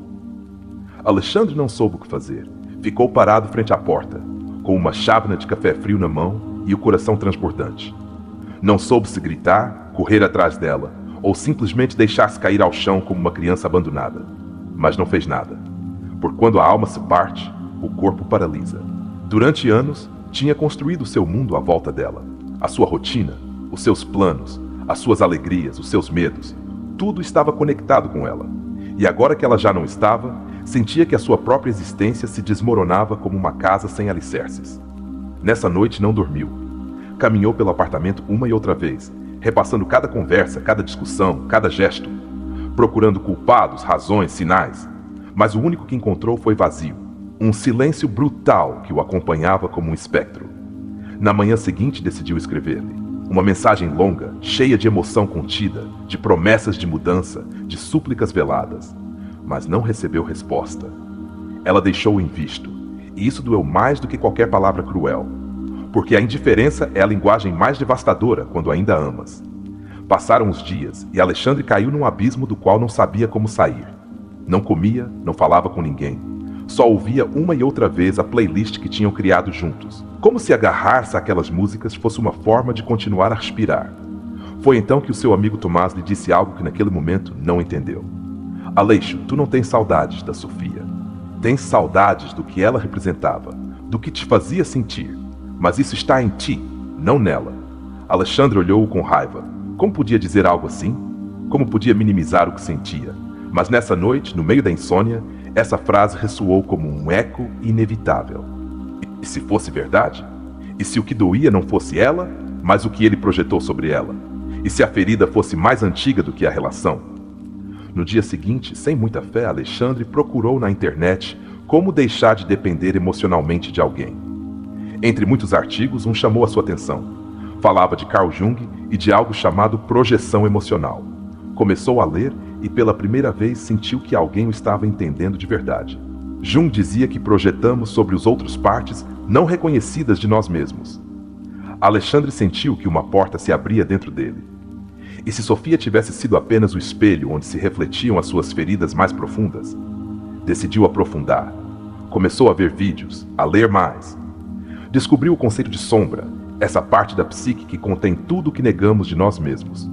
Alexandre não soube o que fazer. Ficou parado frente à porta, com uma chávena de café frio na mão e o coração transbordante. Não soube se gritar, correr atrás dela, ou simplesmente deixar-se cair ao chão como uma criança abandonada. Mas não fez nada. Porque quando a alma se parte, o corpo paralisa. Durante anos, tinha construído o seu mundo à volta dela. A sua rotina, os seus planos, as suas alegrias, os seus medos. Tudo estava conectado com ela. E agora que ela já não estava, sentia que a sua própria existência se desmoronava como uma casa sem alicerces. Nessa noite não dormiu. Caminhou pelo apartamento uma e outra vez, repassando cada conversa, cada discussão, cada gesto, procurando culpados, razões, sinais. Mas o único que encontrou foi vazio. Um silêncio brutal que o acompanhava como um espectro. Na manhã seguinte decidiu escrever-lhe. Uma mensagem longa, cheia de emoção contida, de promessas de mudança, de súplicas veladas. Mas não recebeu resposta. Ela deixou-o em visto, e isso doeu mais do que qualquer palavra cruel. Porque a indiferença é a linguagem mais devastadora quando ainda amas. Passaram os dias, e Alexandre caiu num abismo do qual não sabia como sair. Não comia, não falava com ninguém. Só ouvia uma e outra vez a playlist que tinham criado juntos. Como se agarrar-se àquelas músicas fosse uma forma de continuar a respirar. Foi então que o seu amigo Tomás lhe disse algo que naquele momento não entendeu. Aleixo, tu não tens saudades da Sofia. Tens saudades do que ela representava, do que te fazia sentir. Mas isso está em ti, não nela. Alexandre olhou-o com raiva. Como podia dizer algo assim? Como podia minimizar o que sentia? Mas nessa noite, no meio da insônia, essa frase ressoou como um eco inevitável. E se fosse verdade? E se o que doía não fosse ela, mas o que ele projetou sobre ela? E se a ferida fosse mais antiga do que a relação? No dia seguinte, sem muita fé, Alexandre procurou na internet como deixar de depender emocionalmente de alguém. Entre muitos artigos, um chamou a sua atenção. Falava de Carl Jung e de algo chamado projeção emocional. Começou a ler e pela primeira vez sentiu que alguém o estava entendendo de verdade. Jung dizia que projetamos sobre os outros partes não reconhecidas de nós mesmos. Alexandre sentiu que uma porta se abria dentro dele. E se Sofia tivesse sido apenas o espelho onde se refletiam as suas feridas mais profundas? Decidiu aprofundar. Começou a ver vídeos, a ler mais. Descobriu o conceito de sombra, essa parte da psique que contém tudo o que negamos de nós mesmos.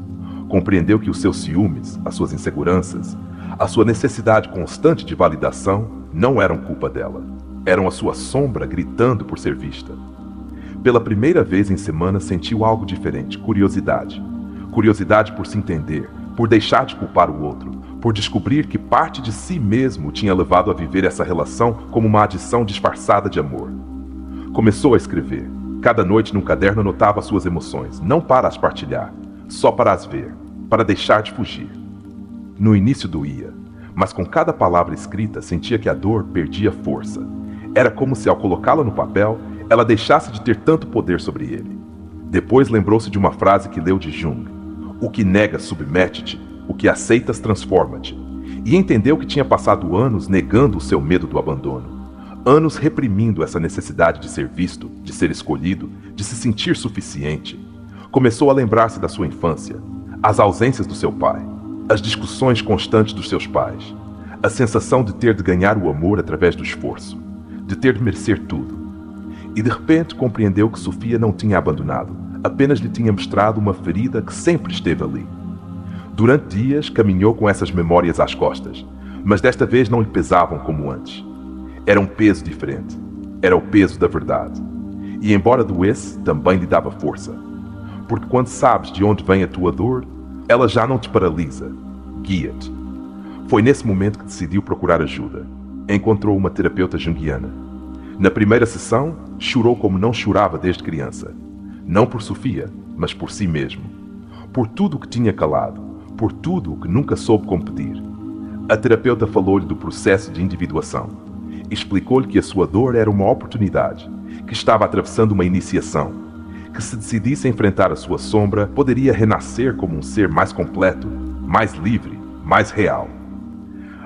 Compreendeu que os seus ciúmes, as suas inseguranças, a sua necessidade constante de validação não eram culpa dela. Eram a sua sombra gritando por ser vista. Pela primeira vez em semanas sentiu algo diferente, curiosidade. Curiosidade por se entender, por deixar de culpar o outro, por descobrir que parte de si mesmo tinha levado a viver essa relação como uma adição disfarçada de amor. Começou a escrever. Cada noite num caderno anotava suas emoções, não para as partilhar, só para as ver, para deixar de fugir. No início doía, mas com cada palavra escrita sentia que a dor perdia força. Era como se ao colocá-la no papel, ela deixasse de ter tanto poder sobre ele. Depois lembrou-se de uma frase que leu de Jung: "O que negas submete-te, o que aceitas transforma-te." E entendeu que tinha passado anos negando o seu medo do abandono. Anos reprimindo essa necessidade de ser visto, de ser escolhido, de se sentir suficiente. Começou a lembrar-se da sua infância, as ausências do seu pai, as discussões constantes dos seus pais, a sensação de ter de ganhar o amor através do esforço, de ter de merecer tudo. E de repente compreendeu que Sofia não tinha abandonado, apenas lhe tinha mostrado uma ferida que sempre esteve ali. Durante dias caminhou com essas memórias às costas, mas desta vez não lhe pesavam como antes. Era um peso diferente. Era o peso da verdade. E embora doesse, também lhe dava força. Porque quando sabes de onde vem a tua dor, ela já não te paralisa, guia-te. Foi nesse momento que decidiu procurar ajuda. Encontrou uma terapeuta junguiana. Na primeira sessão, chorou como não chorava desde criança. Não por Sofia, mas por si mesmo. Por tudo o que tinha calado, por tudo o que nunca soube como pedir. A terapeuta falou-lhe do processo de individuação. Explicou-lhe que a sua dor era uma oportunidade, que estava atravessando uma iniciação, que se decidisse enfrentar a sua sombra, poderia renascer como um ser mais completo, mais livre, mais real.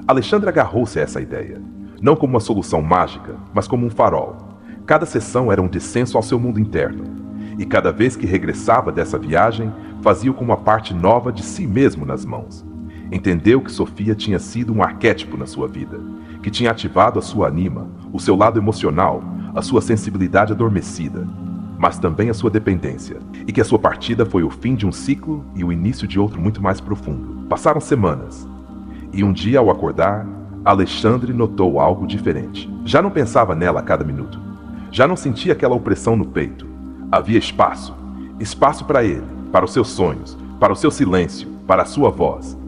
Alexandre agarrou-se a essa ideia, não como uma solução mágica, mas como um farol. Cada sessão era um descenso ao seu mundo interno, e cada vez que regressava dessa viagem, fazia-o com uma parte nova de si mesmo nas mãos. Entendeu que Sofia tinha sido um arquétipo na sua vida, que tinha ativado a sua anima, o seu lado emocional, a sua sensibilidade adormecida, mas também a sua dependência, e que a sua partida foi o fim de um ciclo e o início de outro muito mais profundo. Passaram semanas, e um dia ao acordar, Alexandre notou algo diferente. Já não pensava nela a cada minuto. Já não sentia aquela opressão no peito. Havia espaço. Espaço para ele, para os seus sonhos, para o seu silêncio, para a sua voz.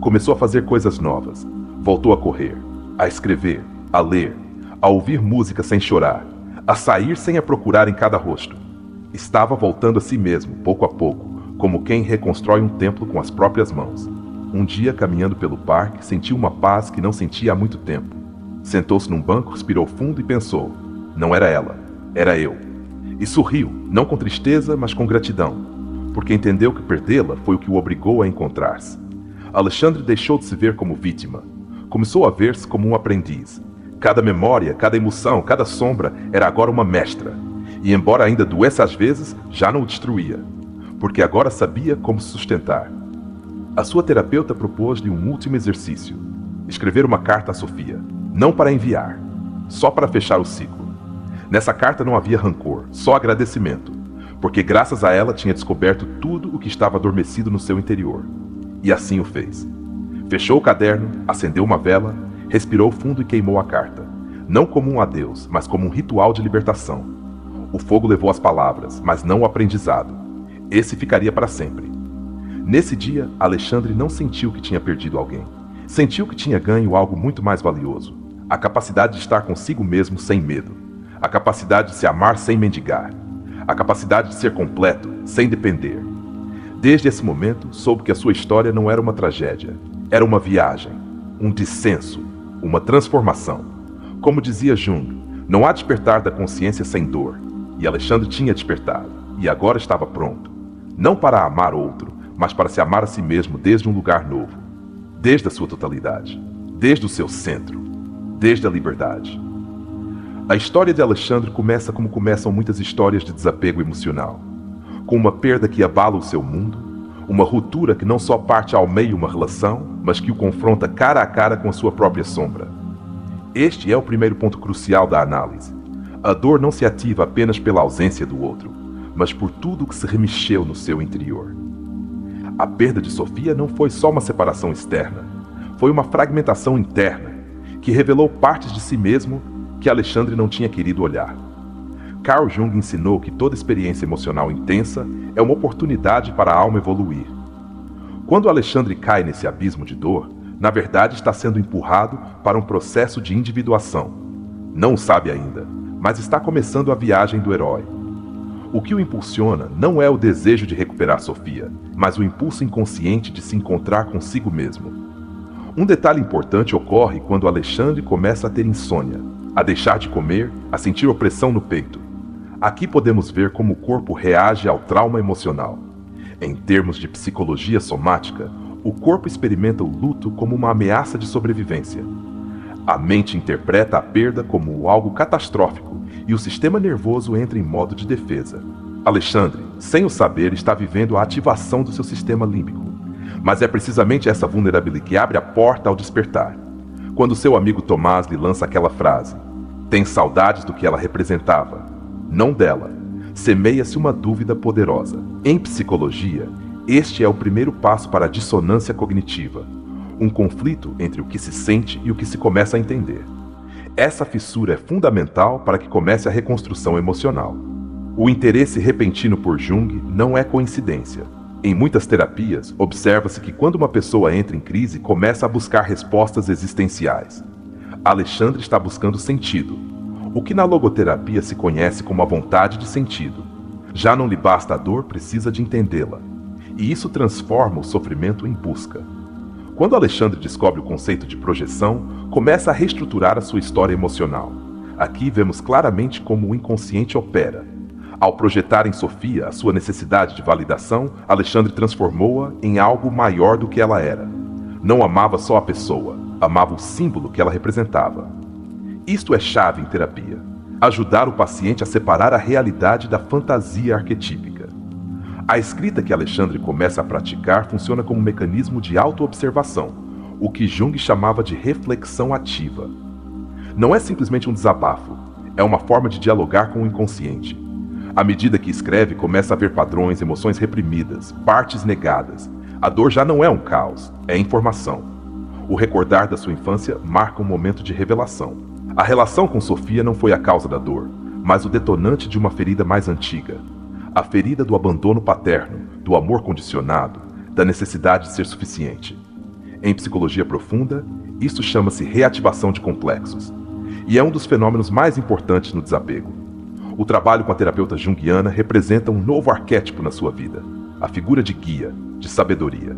Começou a fazer coisas novas. Voltou a correr, a escrever, a ler, a ouvir música sem chorar, a sair sem a procurar em cada rosto. Estava voltando a si mesmo, pouco a pouco, como quem reconstrói um templo com as próprias mãos. Um dia, caminhando pelo parque, sentiu uma paz que não sentia há muito tempo. Sentou-se num banco, respirou fundo e pensou: não era ela, era eu. E sorriu, não com tristeza, mas com gratidão, porque entendeu que perdê-la foi o que o obrigou a encontrar-se. Alexandre deixou de se ver como vítima. Começou a ver-se como um aprendiz. Cada memória, cada emoção, cada sombra era agora uma mestra. E embora ainda doesse às vezes, já não o destruía, porque agora sabia como se sustentar. A sua terapeuta propôs-lhe um último exercício: escrever uma carta a Sofia, não para enviar, só para fechar o ciclo. Nessa carta não havia rancor, só agradecimento, porque graças a ela tinha descoberto tudo o que estava adormecido no seu interior. E assim o fez. Fechou o caderno, acendeu uma vela, respirou fundo e queimou a carta, não como um adeus, mas como um ritual de libertação. O fogo levou as palavras, mas não o aprendizado. Esse ficaria para sempre. Nesse dia, Alexandre não sentiu que tinha perdido alguém. Sentiu que tinha ganho algo muito mais valioso: a capacidade de estar consigo mesmo sem medo, a capacidade de se amar sem mendigar, a capacidade de ser completo, sem depender. Desde esse momento, soube que a sua história não era uma tragédia, era uma viagem, um descenso, uma transformação. Como dizia Jung, não há despertar da consciência sem dor, e Alexandre tinha despertado, e agora estava pronto, não para amar outro, mas para se amar a si mesmo desde um lugar novo, desde a sua totalidade, desde o seu centro, desde a liberdade. A história de Alexandre começa como começam muitas histórias de desapego emocional. com uma perda que abala o seu mundo, uma ruptura que não só parte ao meio uma relação, mas que o confronta cara a cara com a sua própria sombra. Este é o primeiro ponto crucial da análise. A dor não se ativa apenas pela ausência do outro, mas por tudo que se remexeu no seu interior. A perda de Sofia não foi só uma separação externa, foi uma fragmentação interna, que revelou partes de si mesmo que Alexandre não tinha querido olhar. Carl Jung ensinou que toda experiência emocional intensa é uma oportunidade para a alma evoluir. Quando Alexandre cai nesse abismo de dor, na verdade está sendo empurrado para um processo de individuação. Não o sabe ainda, mas está começando a viagem do herói. O que o impulsiona não é o desejo de recuperar Sofia, mas o impulso inconsciente de se encontrar consigo mesmo. Um detalhe importante ocorre quando Alexandre começa a ter insônia, a deixar de comer, a sentir opressão no peito. Aqui podemos ver como o corpo reage ao trauma emocional. Em termos de psicologia somática, o corpo experimenta o luto como uma ameaça de sobrevivência. A mente interpreta a perda como algo catastrófico e o sistema nervoso entra em modo de defesa. Alexandre, sem o saber, está vivendo a ativação do seu sistema límbico. Mas é precisamente essa vulnerabilidade que abre a porta ao despertar. Quando seu amigo Tomás lhe lança aquela frase, tem saudades do que ela representava, não dela, semeia-se uma dúvida poderosa. Em psicologia, este é o primeiro passo para a dissonância cognitiva, um conflito entre o que se sente e o que se começa a entender. Essa fissura é fundamental para que comece a reconstrução emocional. O interesse repentino por Jung não é coincidência. Em muitas terapias, observa-se que quando uma pessoa entra em crise, começa a buscar respostas existenciais. Alexandre está buscando sentido, o que na logoterapia se conhece como a vontade de sentido. Já não lhe basta a dor, precisa de entendê-la. E isso transforma o sofrimento em busca. Quando Alexandre descobre o conceito de projeção, começa a reestruturar a sua história emocional. Aqui vemos claramente como o inconsciente opera. Ao projetar em Sofia a sua necessidade de validação, Alexandre transformou-a em algo maior do que ela era. Não amava só a pessoa, amava o símbolo que ela representava. Isto é chave em terapia. Ajudar o paciente a separar a realidade da fantasia arquetípica. A escrita que Alexandre começa a praticar funciona como um mecanismo de autoobservação, o que Jung chamava de reflexão ativa. Não é simplesmente um desabafo, é uma forma de dialogar com o inconsciente. À medida que escreve, começa a ver padrões, emoções reprimidas, partes negadas. A dor já não é um caos, é informação. O recordar da sua infância marca um momento de revelação. A relação com Sofia não foi a causa da dor, mas o detonante de uma ferida mais antiga. A ferida do abandono paterno, do amor condicionado, da necessidade de ser suficiente. Em psicologia profunda, isso chama-se reativação de complexos. E é um dos fenômenos mais importantes no desapego. O trabalho com a terapeuta junguiana representa um novo arquétipo na sua vida, a figura de guia, de sabedoria.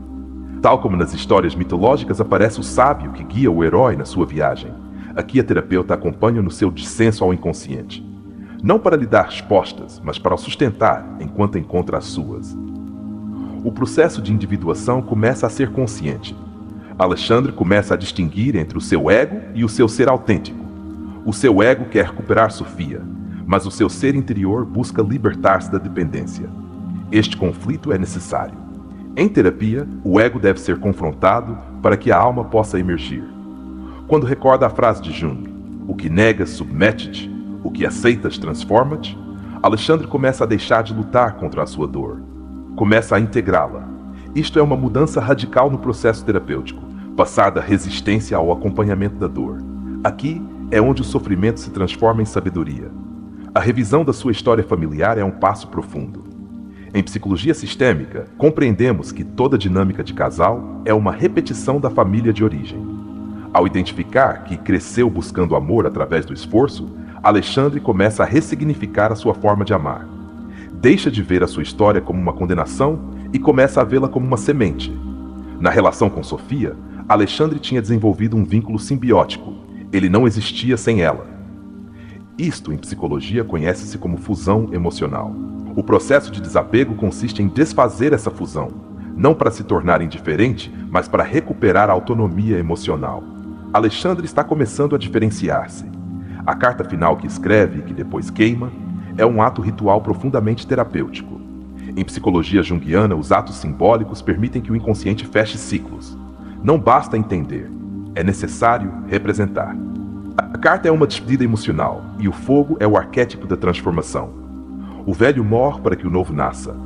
Tal como nas histórias mitológicas aparece o sábio que guia o herói na sua viagem, aqui a terapeuta acompanha no seu descenso ao inconsciente. Não para lhe dar respostas, mas para o sustentar enquanto encontra as suas. O processo de individuação começa a ser consciente. Alexandre começa a distinguir entre o seu ego e o seu ser autêntico. O seu ego quer recuperar Sofia, mas o seu ser interior busca libertar-se da dependência. Este conflito é necessário. Em terapia, o ego deve ser confrontado para que a alma possa emergir. Quando recorda a frase de Jung, o que negas submete-te, o que aceitas transforma-te, Alexandre começa a deixar de lutar contra a sua dor. Começa a integrá-la. Isto é uma mudança radical no processo terapêutico, passar da resistência ao acompanhamento da dor. Aqui é onde o sofrimento se transforma em sabedoria. A revisão da sua história familiar é um passo profundo. Em psicologia sistêmica, compreendemos que toda dinâmica de casal é uma repetição da família de origem. Ao identificar que cresceu buscando amor através do esforço, Alexandre começa a ressignificar a sua forma de amar. Deixa de ver a sua história como uma condenação e começa a vê-la como uma semente. Na relação com Sofia, Alexandre tinha desenvolvido um vínculo simbiótico. Ele não existia sem ela. Isto, em psicologia, conhece-se como fusão emocional. O processo de desapego consiste em desfazer essa fusão, não para se tornar indiferente, mas para recuperar a autonomia emocional. Alexandre está começando a diferenciar-se. A carta final que escreve e que depois queima é um ato ritual profundamente terapêutico. Em psicologia junguiana, os atos simbólicos permitem que o inconsciente feche ciclos. Não basta entender, é necessário representar. A carta é uma despedida emocional e o fogo é o arquétipo da transformação. O velho morre para que o novo nasça.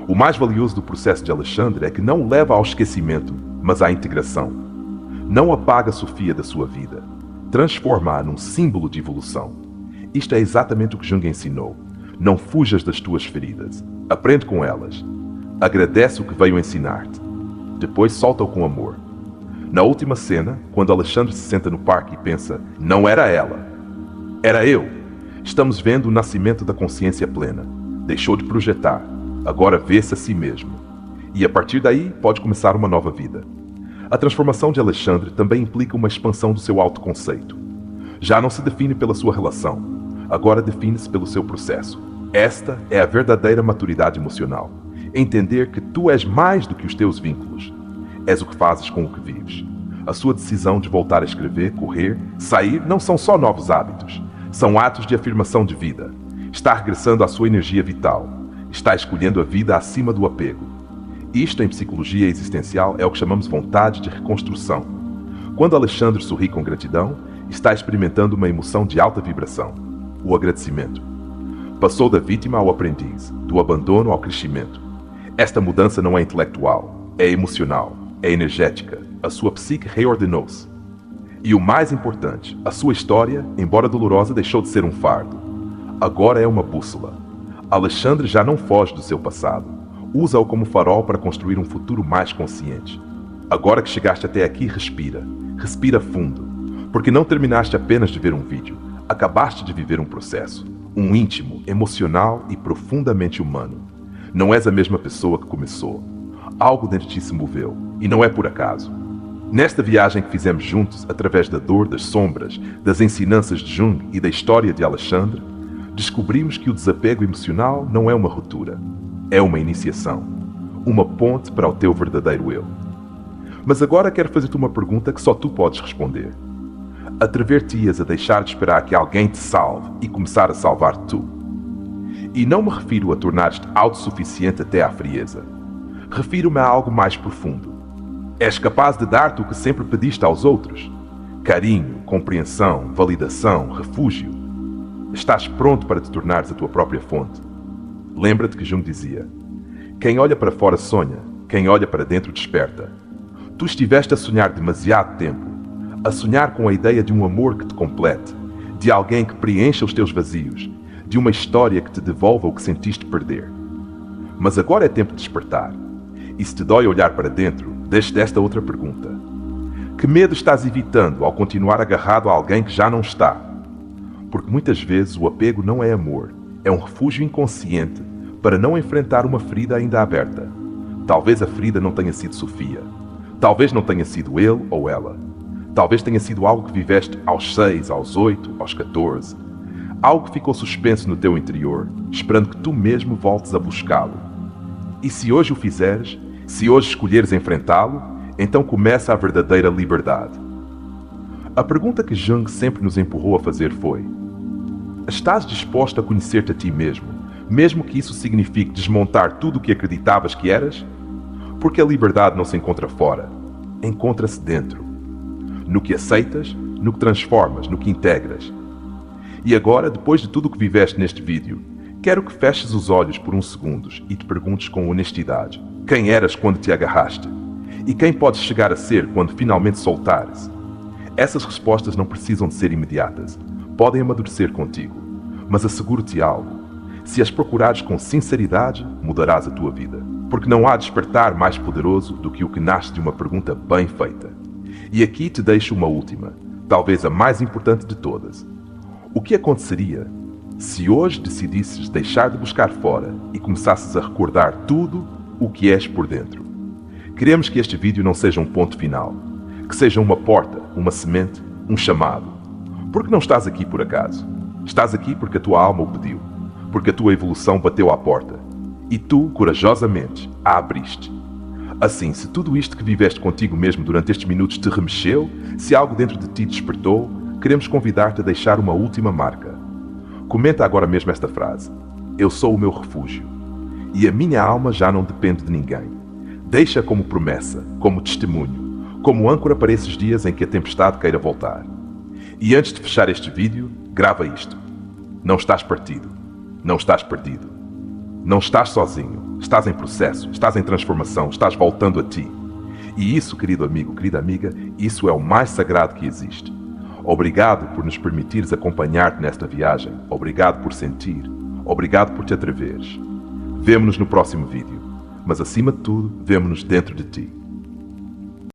O mais valioso do processo de Alexandre é que não leva ao esquecimento, mas à integração. Não apaga Sofia da sua vida, transforma-a num símbolo de evolução. Isto é exatamente o que Jung ensinou. Não fujas das tuas feridas, aprende com elas. Agradece o que veio ensinar-te. Depois solta-o com amor. Na última cena, quando Alexandre se senta no parque e pensa, não era ela, era eu. Estamos vendo o nascimento da consciência plena. Deixou de projetar, agora vê-se a si mesmo. E a partir daí pode começar uma nova vida. A transformação de Alexandre também implica uma expansão do seu autoconceito. Já não se define pela sua relação, agora define-se pelo seu processo. Esta é a verdadeira maturidade emocional. Entender que tu és mais do que os teus vínculos. És o que fazes com o que vives. A sua decisão de voltar a escrever, correr, sair, não são só novos hábitos. São atos de afirmação de vida. Está regressando à sua energia vital. Está escolhendo a vida acima do apego. Isto, em psicologia existencial, é o que chamamos vontade de reconstrução. Quando Alexandre sorri com gratidão, está experimentando uma emoção de alta vibração, o agradecimento. Passou da vítima ao aprendiz, do abandono ao crescimento. Esta mudança não é intelectual, é emocional, é energética. A sua psique reordenou-se. E o mais importante, a sua história, embora dolorosa, deixou de ser um fardo. Agora é uma bússola. Alexandre já não foge do seu passado. Usa-o como farol para construir um futuro mais consciente. Agora que chegaste até aqui, respira. Respira fundo. Porque não terminaste apenas de ver um vídeo. Acabaste de viver um processo. Um íntimo, emocional e profundamente humano. Não és a mesma pessoa que começou. Algo dentro de ti se moveu. E não é por acaso. Nesta viagem que fizemos juntos, através da dor, das sombras, das ensinanças de Jung e da história de Alexandre, descobrimos que o desapego emocional não é uma ruptura. É uma iniciação. Uma ponte para o teu verdadeiro eu. Mas agora quero fazer-te uma pergunta que só tu podes responder. Atrever-te-ias a deixar de esperar que alguém te salve e começar a salvar tu? E não me refiro a tornar-te autossuficiente até à frieza. Refiro-me a algo mais profundo. És capaz de dar-te o que sempre pediste aos outros? Carinho, compreensão, validação, refúgio. Estás pronto para te tornares a tua própria fonte. Lembra-te que Jung dizia: quem olha para fora sonha, quem olha para dentro desperta. Tu estiveste a sonhar demasiado tempo, a sonhar com a ideia de um amor que te complete, de alguém que preencha os teus vazios, de uma história que te devolva o que sentiste perder. Mas agora é tempo de despertar. E se te dói olhar para dentro, deixe-te esta outra pergunta. Que medo estás evitando ao continuar agarrado a alguém que já não está? Porque muitas vezes o apego não é amor, é um refúgio inconsciente para não enfrentar uma ferida ainda aberta. Talvez a ferida não tenha sido Sofia. Talvez não tenha sido ele ou ela. Talvez tenha sido algo que viveste aos 6, aos 8, aos 14. Algo que ficou suspenso no teu interior, esperando que tu mesmo voltes a buscá-lo. E se hoje o fizeres, se hoje escolheres enfrentá-lo, então começa a verdadeira liberdade. A pergunta que Jung sempre nos empurrou a fazer foi: estás disposto a conhecer-te a ti mesmo, mesmo que isso signifique desmontar tudo o que acreditavas que eras? Porque a liberdade não se encontra fora, encontra-se dentro. No que aceitas, no que transformas, no que integras. E agora, depois de tudo o que viveste neste vídeo, quero que feches os olhos por uns segundos e te perguntes com honestidade: quem eras quando te agarraste? E quem podes chegar a ser quando finalmente soltares? Essas respostas não precisam de ser imediatas. Podem amadurecer contigo. Mas asseguro-te algo. Se as procurares com sinceridade, mudarás a tua vida. Porque não há despertar mais poderoso do que o que nasce de uma pergunta bem feita. E aqui te deixo uma última, talvez a mais importante de todas. O que aconteceria se hoje decidisses deixar de buscar fora e começasses a recordar tudo o que és por dentro? Queremos que este vídeo não seja um ponto final, que seja uma porta, uma semente, um chamado. Porque não estás aqui por acaso. Estás aqui porque a tua alma o pediu, porque a tua evolução bateu à porta. E tu, corajosamente, a abriste. Assim, se tudo isto que viveste contigo mesmo durante estes minutos te remexeu, se algo dentro de ti despertou, queremos convidar-te a deixar uma última marca. Comenta agora mesmo esta frase: eu sou o meu refúgio. e a minha alma já não depende de ninguém. Deixa como promessa, como testemunho, como âncora para esses dias em que a tempestade queira voltar. E antes de fechar este vídeo, grava isto. Não estás partido. Não estás perdido. Não estás sozinho. Estás em processo, estás em transformação, estás voltando a ti. E isso, querido amigo, querida amiga, isso é o mais sagrado que existe. Obrigado por nos permitires acompanhar-te nesta viagem. Obrigado por sentir. Obrigado por te atreveres. Vemo-nos no próximo vídeo. Mas acima de tudo, vemo-nos dentro de ti.